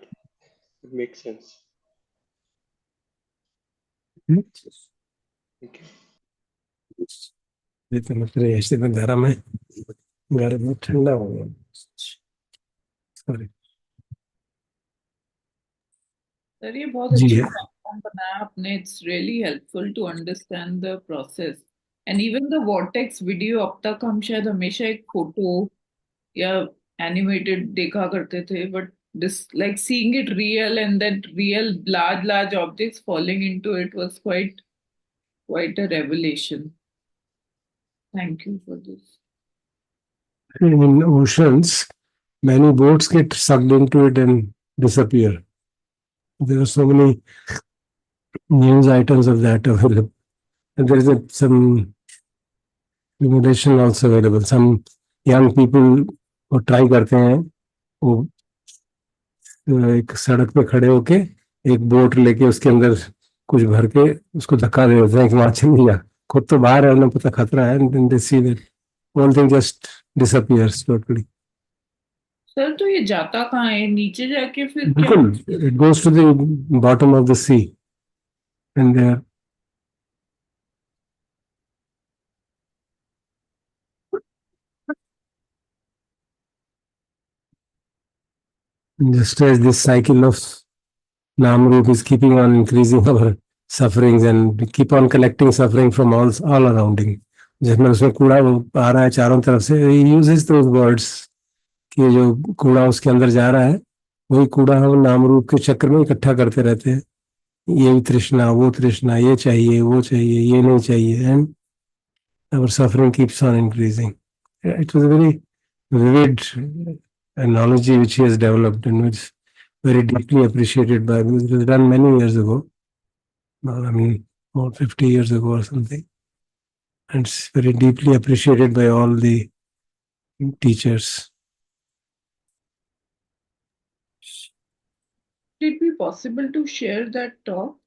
it makes sense. Okay. ये तो मतलब ऐसे में गर्म है, गर्म में ठंडा हो गया. सॉरी सर, ये बहुत जी अच्छा है. प्लेटफॉर्म बनाया आपने. It's really helpful to understand the process. And even the vortex video, अब तक हम शायद हमेशा एक फोटो या एनिमेटेड देखा करते थे, but this, like seeing it real and that real large objects falling into it was quite a revelation. Thank you for this. In oceans, many boats get sucked into it and disappear. There are so many news items of that available. And there is some simulation also available. Some young people वो try करते हैं, वो एक सड़क पे खड़े होके एक बोट लेके उसके अंदर कुछ भर के उसको धक्का दे देते हैं कि वहां चल गया. खुद तो बाहर है, उन्हें पता खतरा है, and then they see that whole thing just disappears totally. Sir, तो ये जाता कहाँ है? नीचे जाके फिर क्या? बिल्कुल, it goes to the bottom of the sea and there just as this cycle of Nam Roop is keeping on increasing our sufferings and we keep on collecting suffering from all surrounding. जिसमें उसमें कूड़ा आ रहा है चारों तरफ से, he uses those words कि जो कूड़ा उसके अंदर जा रहा है वही कूड़ा हम नाम रूप के चक्र में इकट्ठा करते रहते हैं. ये तृष्णा, वो तृष्णा, ये चाहिए, वो चाहिए, ये नहीं चाहिए, and our suffering keeps on increasing. It was a very vivid analogy which he has developed and which very deeply appreciated by me. It was done many years ago. I mean, more 50 years ago or something. And it's very deeply appreciated by all the teachers. Would it be possible to share that talk?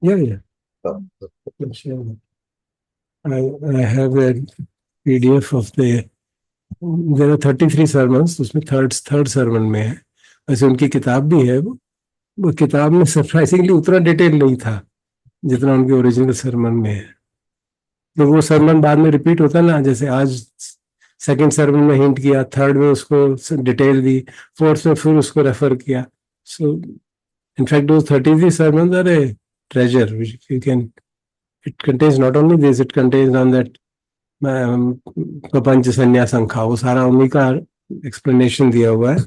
Yeah. हाँ, Sure. I have a PDF of there are 33 sermons, उसमें third sermon में है. वैसे उनकी किताब भी है, वो किताब में सरप्राइजिंगली उतना डिटेल नहीं था जितना उनके ओरिजिनल सरमन में है. तो वो सरमन बाद में रिपीट होता है ना, जैसे आज सेकंड सरमन में हिंट किया, थर्ड में उसको डिटेल दी, फोर्थ में फिर उसको रेफर किया. So in fact those 33 sermons are a treasure which you can, it contains not only this, it contains on that प्रपंच संन्यास संख्या, वो सारा उन्हीं का एक्सप्लेनेशन दिया हुआ है.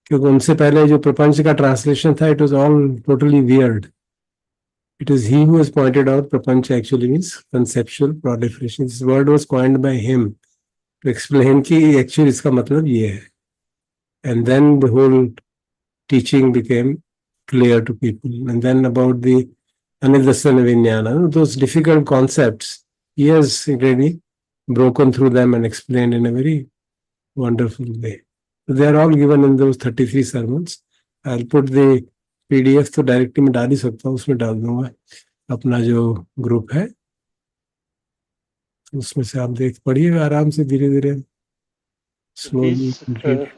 क्योंकि उनसे पहले जो प्रपंच का ट्रांसलेशन था, it was all totally weird. It is he who has pointed out prapancha actually means conceptual proliferation. This word was coined by him to explain कि actually इसका मतलब ये है. And then the whole teaching became clear to people. And then about the Anidasana Vijnana, those difficult concepts, he has really broken through them and explained in a very wonderful way. So they are all given in those 33 sermons. I'll put the PDF तो directly मैं डाल ही सकता हूँ, उसमें डाल दूंगा अपना जो ग्रुप है, उसमें से आप देख पढ़िए आराम से, धीरे धीरे. These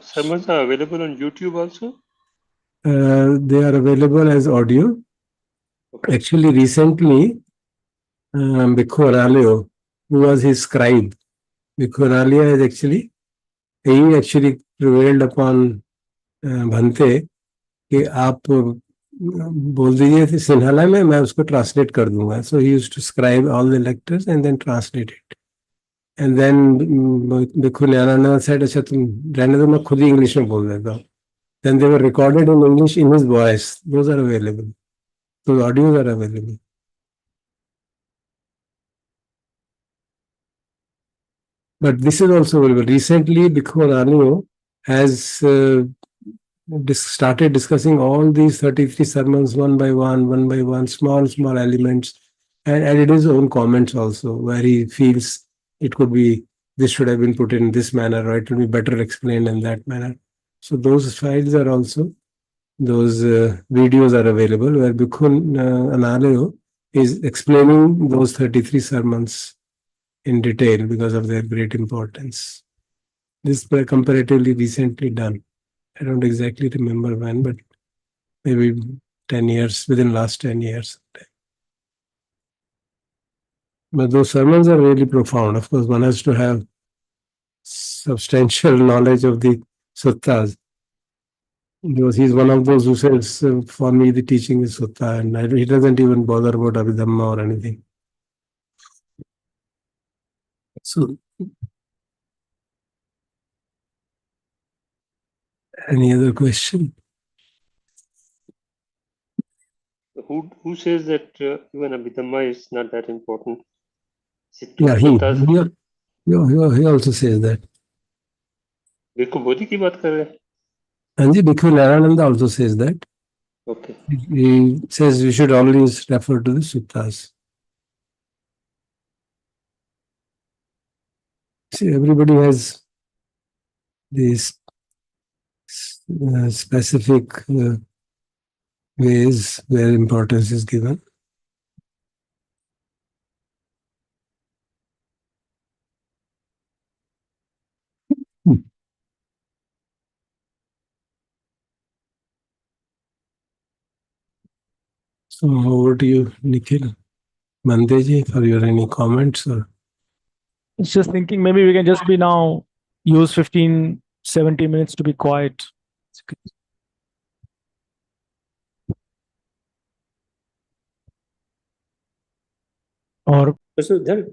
sermons are available on YouTube also? They are available as audio. Okay. Actually, recently, Bhikkhu Analayo, who was his scribe, Bhikkhu Analayo is actually prevailed upon Bhante कि आप बोल दीजिए सिन्हाला में, मैं उसको ट्रांसलेट कर दूंगा. So he used to scribe all the lectures and then translate it. And then Bhikkhu Nityananda said, अच्छा तुम रहने दो, मैं खुद ही इंग्लिश में बोल देता हूँ. Then they were recorded in English in his voice. Those are available. Those audios are available. But this is also available. Recently, Bhikkhu Analayo has started discussing all these 33 sermons one by one, small elements, and added his own comments also, where he feels it could be, this should have been put in this manner, or it will be better explained in that manner. So those files are also, those videos are available, where Bhikkhu Analayo is explaining those 33 sermons in detail because of their great importance. This was comparatively recently done. I don't exactly remember when, but maybe 10 years, within last 10 years. But those sermons are really profound. Of course, one has to have substantial knowledge of the suttas, because he's one of those who says, for me, the teaching is sutta, and he doesn't even bother about Abhidhamma or anything. So, any other question? Who says that even Abhidhamma is not that important? Yeah, he also says that. Bhikkhu Bodhi की बात कर रहे हैं? Anji, Bhikkhu Narayananda also says that. Okay. He says we should always refer to the suttas. See, everybody has these specific ways where importance is given. So over to you, Nikhil. Mandeji, for your any comments? Or? It's just thinking maybe we can just be now use 15-70 minutes to be quiet. और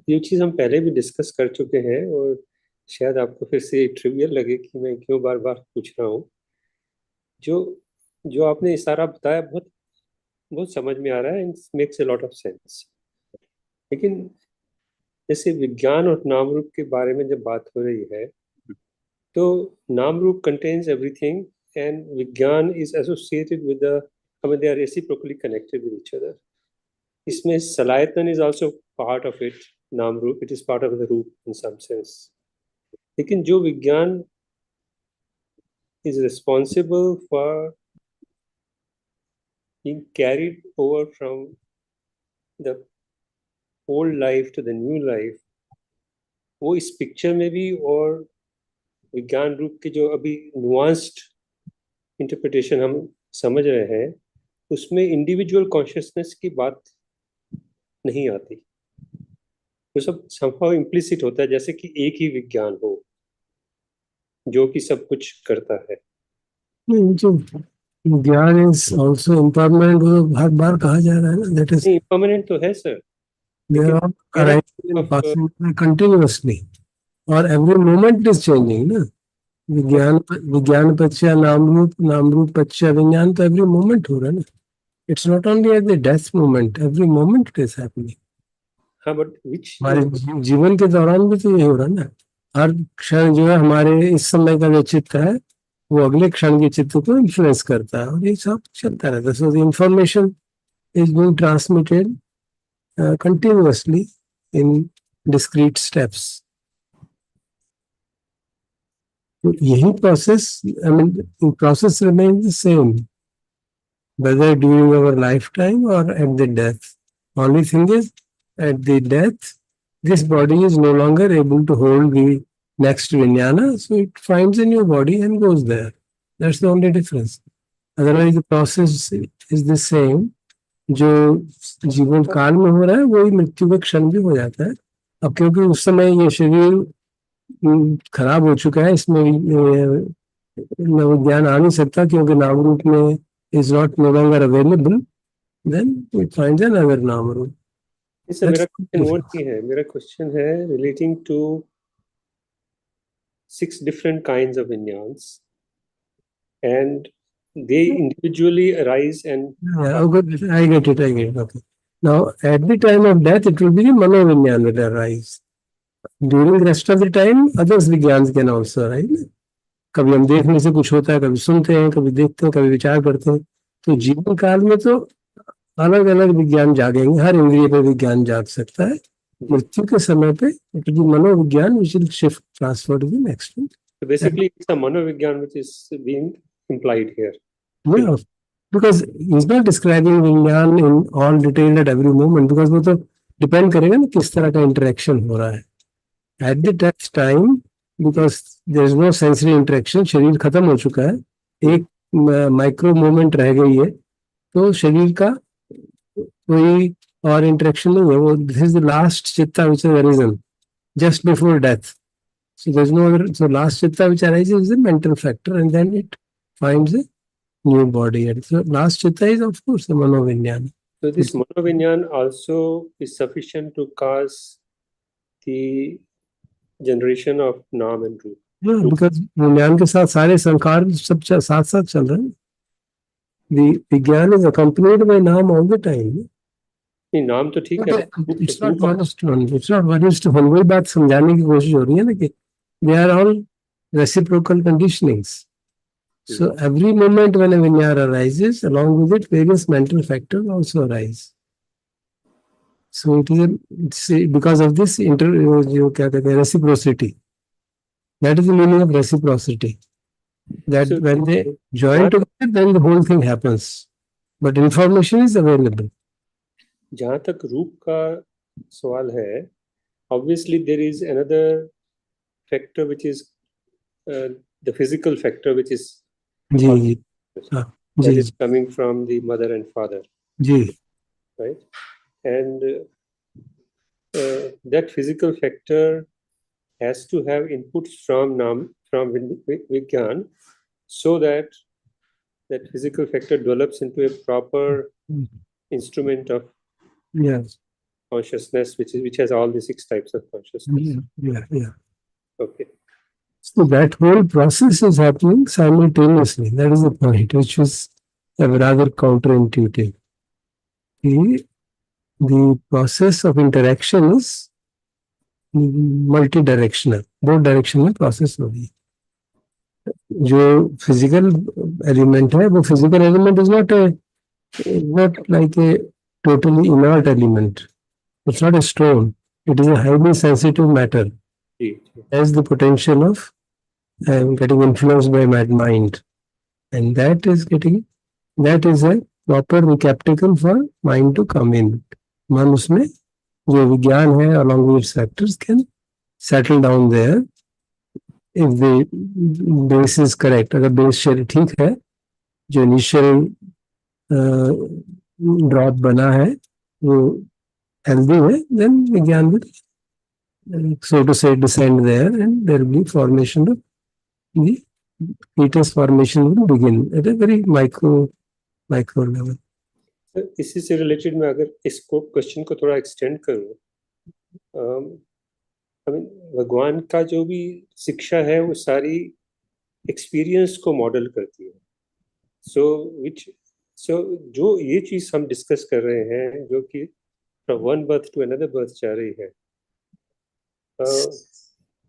ये चीज हम पहले भी discuss कर चुके हैं, और शायद आपको फिर से ट्रिवियल लगे कि मैं क्यों बार बार पूछ रहा हूँ. जो आपने इशारा बताया बहुत बहुत समझ में आ रहा है, makes a lot of sense. लेकिन जैसे विज्ञान और नाम रूप के बारे में जब बात हो रही है, तो नाम रूप कंटेन्स एवरीथिंग, एंड विज्ञान is associated with the, I mean, they are reciprocally connected with each other. इसमें सलायतन is also part of it, नाम रूप, it is part of the रूप in some sense. लेकिन जो विज्ञान is responsible for being carried over from the old life to the new life, वो इस picture में भी और विज्ञान रूप के जो अभी नुआंस्ड इंटरप्रिटेशन हम समझ रहे हैं उसमें इंडिविजुअल कॉन्शियसनेस की बात नहीं आती। वो सब somehow implicit होता है, जैसे कि एक ही विज्ञान हो जो कि सब कुछ करता है। जो ज्ञान इज ऑल्सो इम्परमानेंट, वो हर बार कहा जा रहा है ना, दैट इज नहीं, परमानेंट तो है सर, कंटिन्यूअसली और एवरी मोमेंट इज चेंजिंग ना। विज्ञान पश्चा नाम रूप पश्चा विज्ञान, तो एवरी मोमेंट हो रहा है ना। It's not only at the death moment, every moment it is happening. हाँ, बट विच हमारे जीवन के दौरान भी तो ये हो रहा है ना। हर क्षण जो है हमारे इस समय का जो चित्त है वो अगले क्षण के चित्त को इन्फ्लुएंस करता है, और ये सब चलता रहता है। So the information is being transmitted continuously in discrete steps. तो यही process, I mean, process remains the same whether during our lifetime or at the death. Only thing is, at the death, this body is no longer able to hold the next vijnana, so it finds a new body and goes there. That's the only difference. Otherwise, the process is the same. जो जीवन काल में हो रहा है वही मृत्यु के क्षण भी हो जाता है। अब क्योंकि उस समय ये शरीर खराब हो चुका है, इसमें ज्ञान आ नहीं सकता क्योंकि नाम रूप में is not no longer available, then we find another नाम रूप। मेरा क्वेश्चन वो नहीं है, मेरा क्वेश्चन है relating to 6 different kinds of vinyans and they individually arise and I get it. Okay. Now, at the time of death, it will be the manovinyan will arise. During the rest of the time, others vigyans can also arise. कभी हम देखने से कुछ होता है, कभी सुनते हैं, कभी देखते हैं, कभी विचार करते हैं। तो जीवन काल में तो अलग अलग विज्ञान जागेंगे, हर इंद्रिय पे विज्ञान जाग सकता है। मृत्यु के समय पे it will be मनोविज्ञान which will shift transfer to the next one. So basically, it's a manovigyan which is being implied here. Yeah, because he's not describing विज्ञान in all detail at every moment, because वो तो depend करेगा ना किस तरह का interaction हो रहा है। At the death time, because there is no sensory interaction, शरीर खत्म हो चुका है, एक माइक्रो मोमेंट रह गई है, तो शरीर का कोई और इंटरेक्शन नहीं है। वो दिस इज द लास्ट चित्ता which has arisen just before death. So there's no other, so last chitta which arises is a mental factor, and then it finds a new body. And so last chitta is of course the manovinyan. So this manovinyan also is sufficient to cause the generation of नाम and रूप. Yeah, because विज्ञान के साथ सारे संकार सब साथ साथ चल रहे हैं। The विज्ञान is accompanied by नाम all the time. नहीं, नाम तो ठीक है, It's not one is to one. It's not one is to one. वही बात समझाने की कोशिश हो रही है ना कि they are all reciprocal conditionings. So every moment when a vinyana arises, along with it, various mental factors also arise. So it is because of this जो क्या कहते हैं reciprocity. That is the meaning of reciprocity. That So- when they join together, then the whole thing happens. But information is available. जहाँ तक रूप का सवाल है, obviously there is another factor which is the physical factor which is जी जी हाँ that ji is coming from the mother and father, ji right? And that physical factor has to have inputs from Vigyan so that that physical factor develops into a proper instrument of yes consciousness, which has all the 6 types of consciousness. yeah. Okay. So that whole process is happening simultaneously. That is the point, which is rather counterintuitive. The process of interaction is multidirectional. Both directional process हो रही है। जो physical element है, वो physical element is not like a totally inert element. It's not a stone. It is a highly sensitive matter. Ji, Has the potential of getting influenced by mind, and that is a proper receptacle for mind to come in. मन उसमें जो विज्ञान है along with its factors can settle down there if the base is correct. अगर base ठीक है, जो initial drop बना है वो healthy है, then विज्ञान will so to say descend there and there will be formation of the fetus formation will begin at a very micro level. इसी से रिलेटेड मैं अगर इसको क्वेश्चन को थोड़ा एक्सटेंड करूं, भगवान का जो भी शिक्षा है वो सारी एक्सपीरियंस को मॉडल करती है. सो जो ये चीज हम डिस्कस कर रहे हैं जो कि from one birth to another birth जा रही है,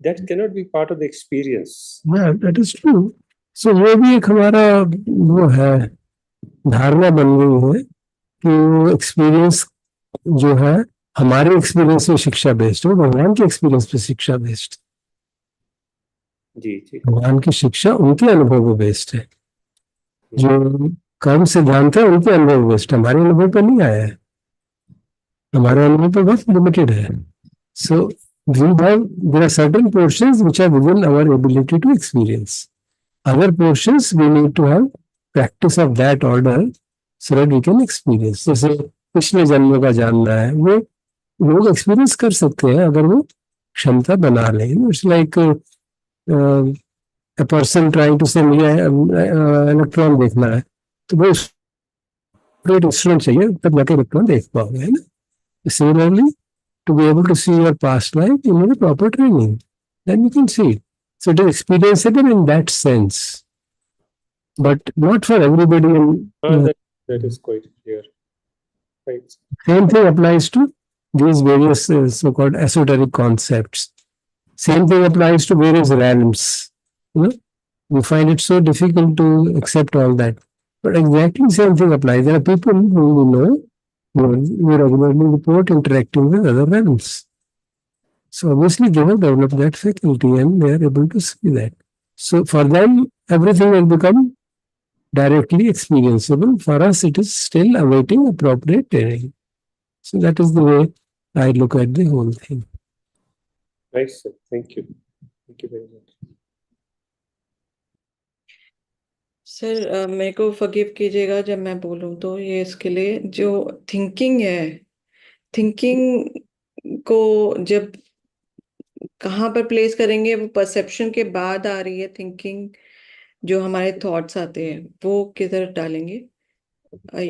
that cannot be part of the experience. Yeah, that is true. So वो भी एक हमारा वो है, धारणा बन गई है कि वो एक्सपीरियंस जो है हमारे एक्सपीरियंस में शिक्षा बेस्ड है, भगवान के एक्सपीरियंस पे शिक्षा बेस्ड. जी जी. भगवान की शिक्षा उनके अनुभव पे बेस्ड है, जो कर्म सिद्धांत है उनके अनुभव बेस्ड, हमारे अनुभव पे नहीं आया है, हमारे अनुभव पे बहुत लिमिटेड है. सो there are certain portions which are within our ability to experience. Other portions we need to have practice of that order so that we can experience. जैसे पिछले जन्म का जानना है, वो लोग एक्सपीरियंस कर सकते हैं अगर वो क्षमता बना लें. It's like a person trying to say मुझे इलेक्ट्रॉन देखना है, तो वो इंस्ट्रूमेंट चाहिए तब जाके इलेक्ट्रॉन देख पाओगे, है ना. Similarly, to be able to see your past life, you need a proper training. Then you can see it. So it is experienceable in that sense, but not for everybody. That is quite clear. Right. Same thing applies to these various so-called esoteric concepts. Same thing applies to various realms. You know, we find it so difficult to accept all that. But exactly same thing applies. There are people who we know we regularly report interacting with other realms. So obviously they have developed that faculty and they are able to see that. So for them, everything will become directly experienceable. For us, it is still awaiting appropriate training. So that is the way I look at the whole thing. Nice, sir. Thank you. Thank you very much. Sir मेरे को forgive कीजिएगा जब मैं बोलूं तो ये इसके लिए जो थिंकिंग है, थिंकिंग को जब कहाँ पर प्लेस करेंगे, वो परसेप्शन के बाद आ रही है थिंकिंग, जो हमारे थॉट्स आते हैं वो किधर डालेंगे,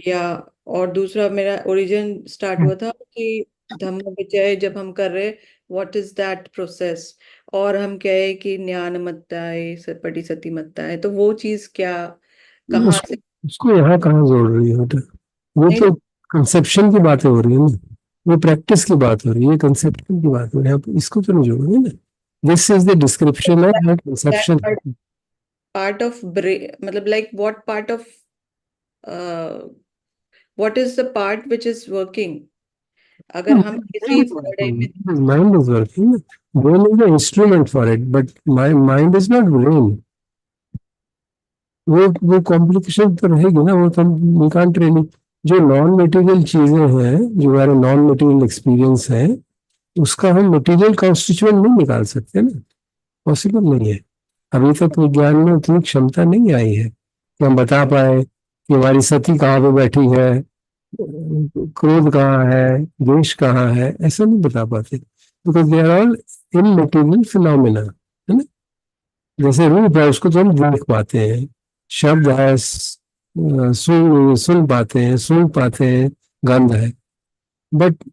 या और दूसरा मेरा ओरिजिन स्टार्ट हुआ था कि धम्म विजय जब हम कर रहे, व्हाट इज दैट प्रोसेस, और हम कहे कि ज्ञान मत्ता है, पटी सती मत्ता है, तो वो चीज क्या कहाँ से उसको यहाँ कहाँ जोड़ रही है बेटा? वो तो कंसेप्शन की बातें हो रही है ना, वो प्रैक्टिस की बात हो रही है, कंसेप्शन की बात हो रही है, इसको तो नहीं जोड़ रही ना. This is the description of that conception. Part of मतलब like what part of what is the part which is working. अगर हम किसी mind is working, brain is the instrument for it, but my mind is not brain. वो complication तो रहेगी ना, वो तो we can't really, जो नॉन मटेरियल चीजें हैं, जो हमारे नॉन मटेरियल एक्सपीरियंस है, उसका हम मटेरियल कॉन्स्टिट्यूएंट नहीं निकाल सकते ना, पॉसिबल नहीं है. अभी तक विज्ञान में उतनी क्षमता नहीं आई है कि हम बता पाए कि हमारी सती कहाँ पे बैठी है, क्रोध कहाँ है, द्वेष कहाँ है, ऐसा नहीं बता पाते, because they are all immaterial phenomena, है ना. जैसे रूप है उसको तो हम देख पाते हैं, शब्द है सुन पाते हैं, सूंघ पाते हैं, गंध है, बट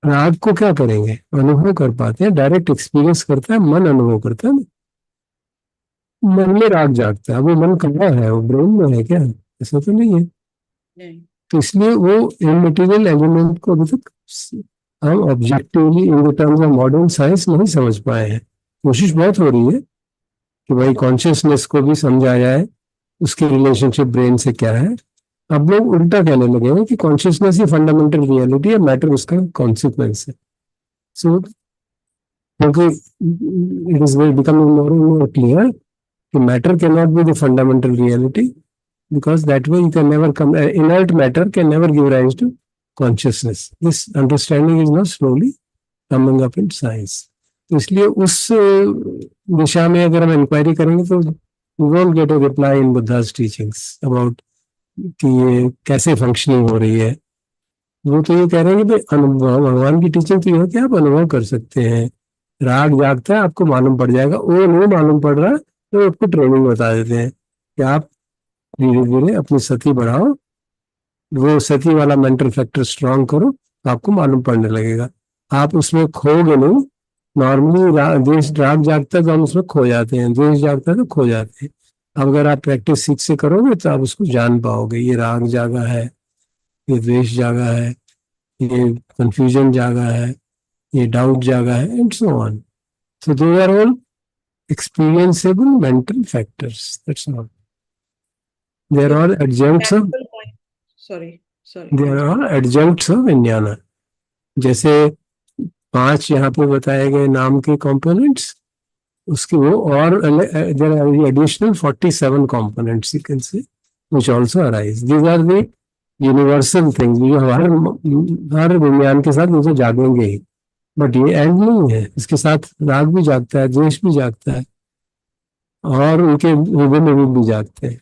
राग को क्या करेंगे, अनुभव कर पाते हैं, डायरेक्ट एक्सपीरियंस करता है मन, अनुभव करता है ना, मन में राग जागता है. वो मन कहाँ है, वो ब्रेन में है क्या? ऐसा तो नहीं है. तो इसलिए वो इमटेरियल एलिमेंट को अभी तक हम objectively in the terms of modern science नहीं समझ पाए हैं. कोशिश बहुत हो रही है कि भाई कॉन्शियसनेस को भी समझा जाए, उसकी रिलेशनशिप ब्रेन से क्या है. अब लोग उल्टा कहने लगे हैं कि कॉन्शियसनेस ही फंडामेंटल रियलिटी है, मैटर उसका कॉन्सिक्वेंस है. सो क्योंकि it is becoming more and more clear कि matter can not be the fundamental reality, because that way you can never come, inert matter can never give rise to consciousness. This understanding is now slowly coming up in science. तो इसलिए उस दिशा में अगर हम inquiry करेंगे तो we won't get a reply in Buddha's teachings about कि ये कैसे फंक्शनिंग हो रही है. वो तो ये कह रहे हैं कि भाई अनुभव, भगवान की टीचिंग तो ये है कि आप अनुभव कर सकते हैं. राग जागता है, आपको मालूम पड़ जाएगा. वो नहीं मालूम पड़ रहा तो आपको ट्रेनिंग बता देते हैं कि आप धीरे धीरे अपनी सती बढ़ाओ, वो सती वाला मेंटल फैक्टर स्ट्रांग करो, तो आपको मालूम पड़ने लगेगा. आप उसमें खोगे नहीं. नॉर्मली द्वेष राग जागता है तो हम उसमें खो जाते हैं, द्वेष जागता है तो खो जाते हैं. अब अगर आप प्रैक्टिस सीख से करोगे तो आप उसको जान पाओगे. ये राग जागा है, ये द्वेष जागा है, ये कंफ्यूजन जागा है, ये डाउट जागा है, and so on. So those are all experienceable mental factors. That's all. They are all adjuncts of sorry they are all adjuncts of विज्ञान. जैसे 5 यहाँ पे बताए गए नाम के कंपोनेंट्स, उसके वो और there are additional 47 components you can say which also arise. These are the universal things जो हर विज्ञान के साथ मुझे जागेंगे ही. बट ये एंड नहीं है. इसके साथ राग भी जागता है, द्वेष भी जागता है, और उनके विभिन्न रूप भी जागते हैं.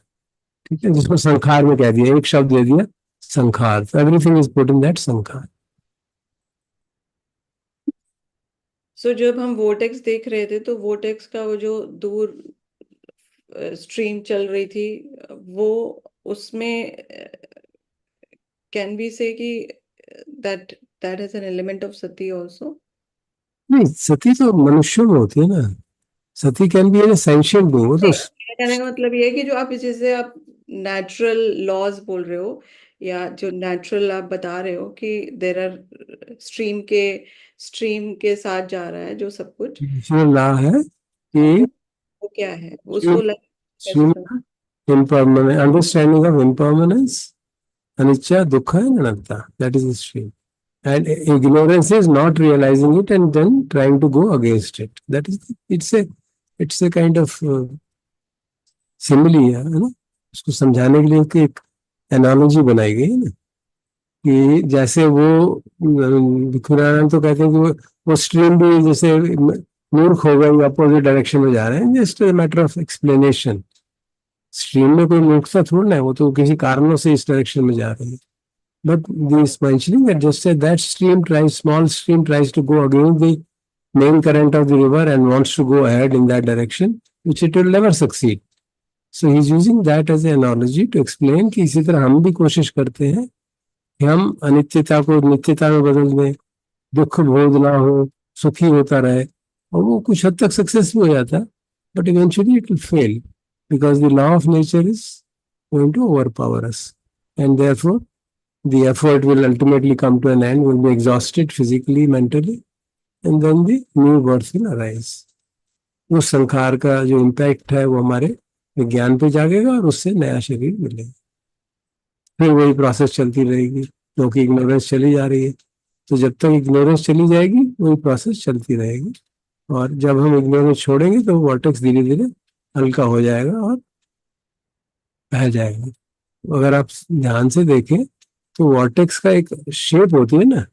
ठीक है, जिसको संखार में कह दिया, एक शब्द दे दिया संखार. Everything is put in that संखार. सो जब हम वोटेक्स देख रहे थे तो वोटेक्स का वो जो दूर स्ट्रीम चल रही थी, वो उसमें कैन बी से कि that has an element of सती आल्सो. नहीं, सती तो मनुष्यों में होती है ना. सती can be an essential being. वो तो कहने का मतलब ये है कि जो आप जैसे आप नेचुरल लॉज बोल रहे हो, या जो नेचुरल आप बता रहे हो कि देयर आर स्ट्रीम के साथ जा रहा है जो सब कुछ, नेचुरल लॉ है कि वो क्या है उसको impermanent understanding of impermanence, anicca, dukkha and anatta. That is the stream. And ignorance is not realizing it and then trying to go against it. That is it's a kind of simile है ना. उसको समझाने के लिए एक analogy बनाई गई है ना, कि जैसे वो भिखुनारायण तो कहते हैं कि वो स्ट्रीम भी जैसे मूर्ख हो गए, अपोजिट डायरेक्शन में जा रहे हैं. Just matter of explanation. Stream में कोई मूर्खता थोड़ा ना है, वो तो किसी कारणों से इस डायरेक्शन में जा रही है. But this mentioning that just say that small stream tries to go against the main current of the river and wants to go ahead in that direction, which it will never succeed. So he's using that as an analogy to explain कि इसी तरह हम भी कोशिश करते हैं कि हम अनित्यता को नित्यता में बदल दें, दुख बोध ना हो, सुखी होता रहे, और वो कुछ हद तक सक्सेस भी हो जाता है. But eventually it will fail because the law of nature is going to overpower us, and therefore the effort will ultimately come to an end, will be exhausted physically, mentally, and then the new birth will arise. उस संखार का जो impact है वो हमारे विज्ञान पे जागेगा और उससे नया शरीर मिलेगा. फिर वही प्रोसेस चलती रहेगी, क्योंकि इग्नोरेंस चली जा रही है. तो जब तक इग्नोरेंस चली जाएगी वही प्रोसेस चलती रहेगी, और जब हम इग्नोरेंस छोड़ेंगे तो वॉर्टेक्स धीरे धीरे हल्का हो जाएगा और बह जाएगा. अगर आप ध्यान से देखें तो वॉर्टेक्स का एक शेप होती है ना,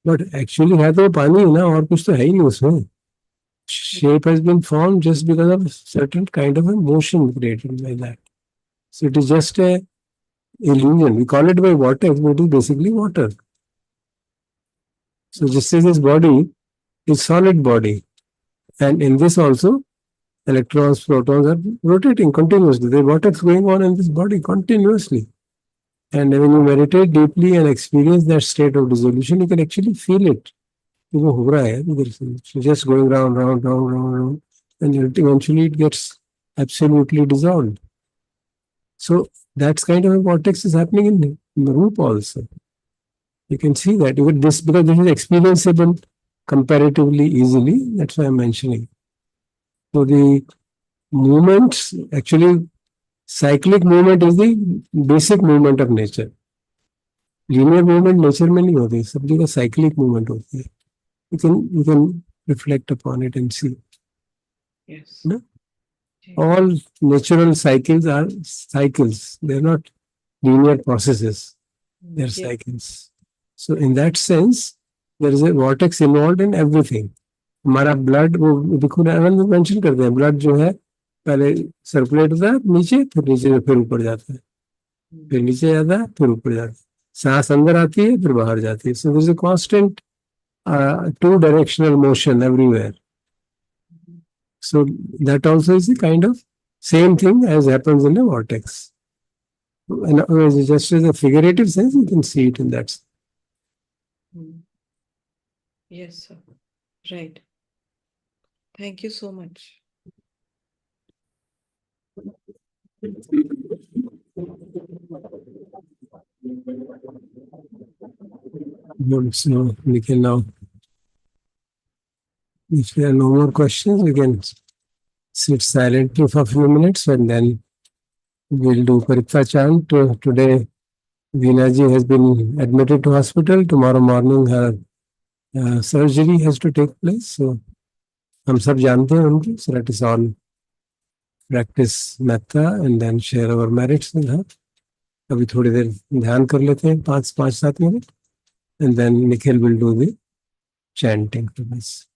बट एक्चुअली है तो पानी है ना, और कुछ तो है ही नहीं उसमें. Shape has been formed just because of a certain kind of a motion created by that. So it is just a illusion. We call it by vortex, but it is basically water. So just as this body is solid body, and in this also electrons, protons are rotating continuously. There is vortex going on in this body continuously. And when you meditate deeply and experience that state of dissolution, you can actually feel it. वो हो रहा है इधर से, just going round, and eventually it gets absolutely dissolved. So that kind of a vortex is happening in Rupa also. You can see that even this, because this is experienceable comparatively easily. That's why I'm mentioning. So the movements, actually cyclic movement is the basic movement of nature. Linear movement nature में नहीं होती, सब जगह cyclic movement होती है. You can reflect upon it and see. Yes. No? All natural cycles are cycles. They're not linear processes. They're cycles. So in that sense, there is a vortex involved in everything. हमारा blood, वो बिल्कुल आनंद mention करते हैं, blood जो है पहले circulate होता है नीचे, फिर नीचे से फिर ऊपर जाता है, फिर नीचे जाता है, फिर ऊपर जाता है, सांस अंदर आती है फिर बाहर जाती है. So there is a constant two directional motion everywhere. So that also is a kind of same thing as happens in a vortex. And just as a figurative sense, you can see it in that sense. Yes, sir. Right. Thank you so much. Good. So we can now, if there are no more questions, we can sit silently for a few minutes and then we'll do Paritha chant. Today, Veena ji has been admitted to hospital. Tomorrow morning, her surgery has to take place. So, हम सब जानते हैं उनकी. So let us all practice metta and then share our merits with her. अभी थोड़ी देर ध्यान कर लेते हैं, 5-7 minutes, and then Nikhil will do the chanting to us.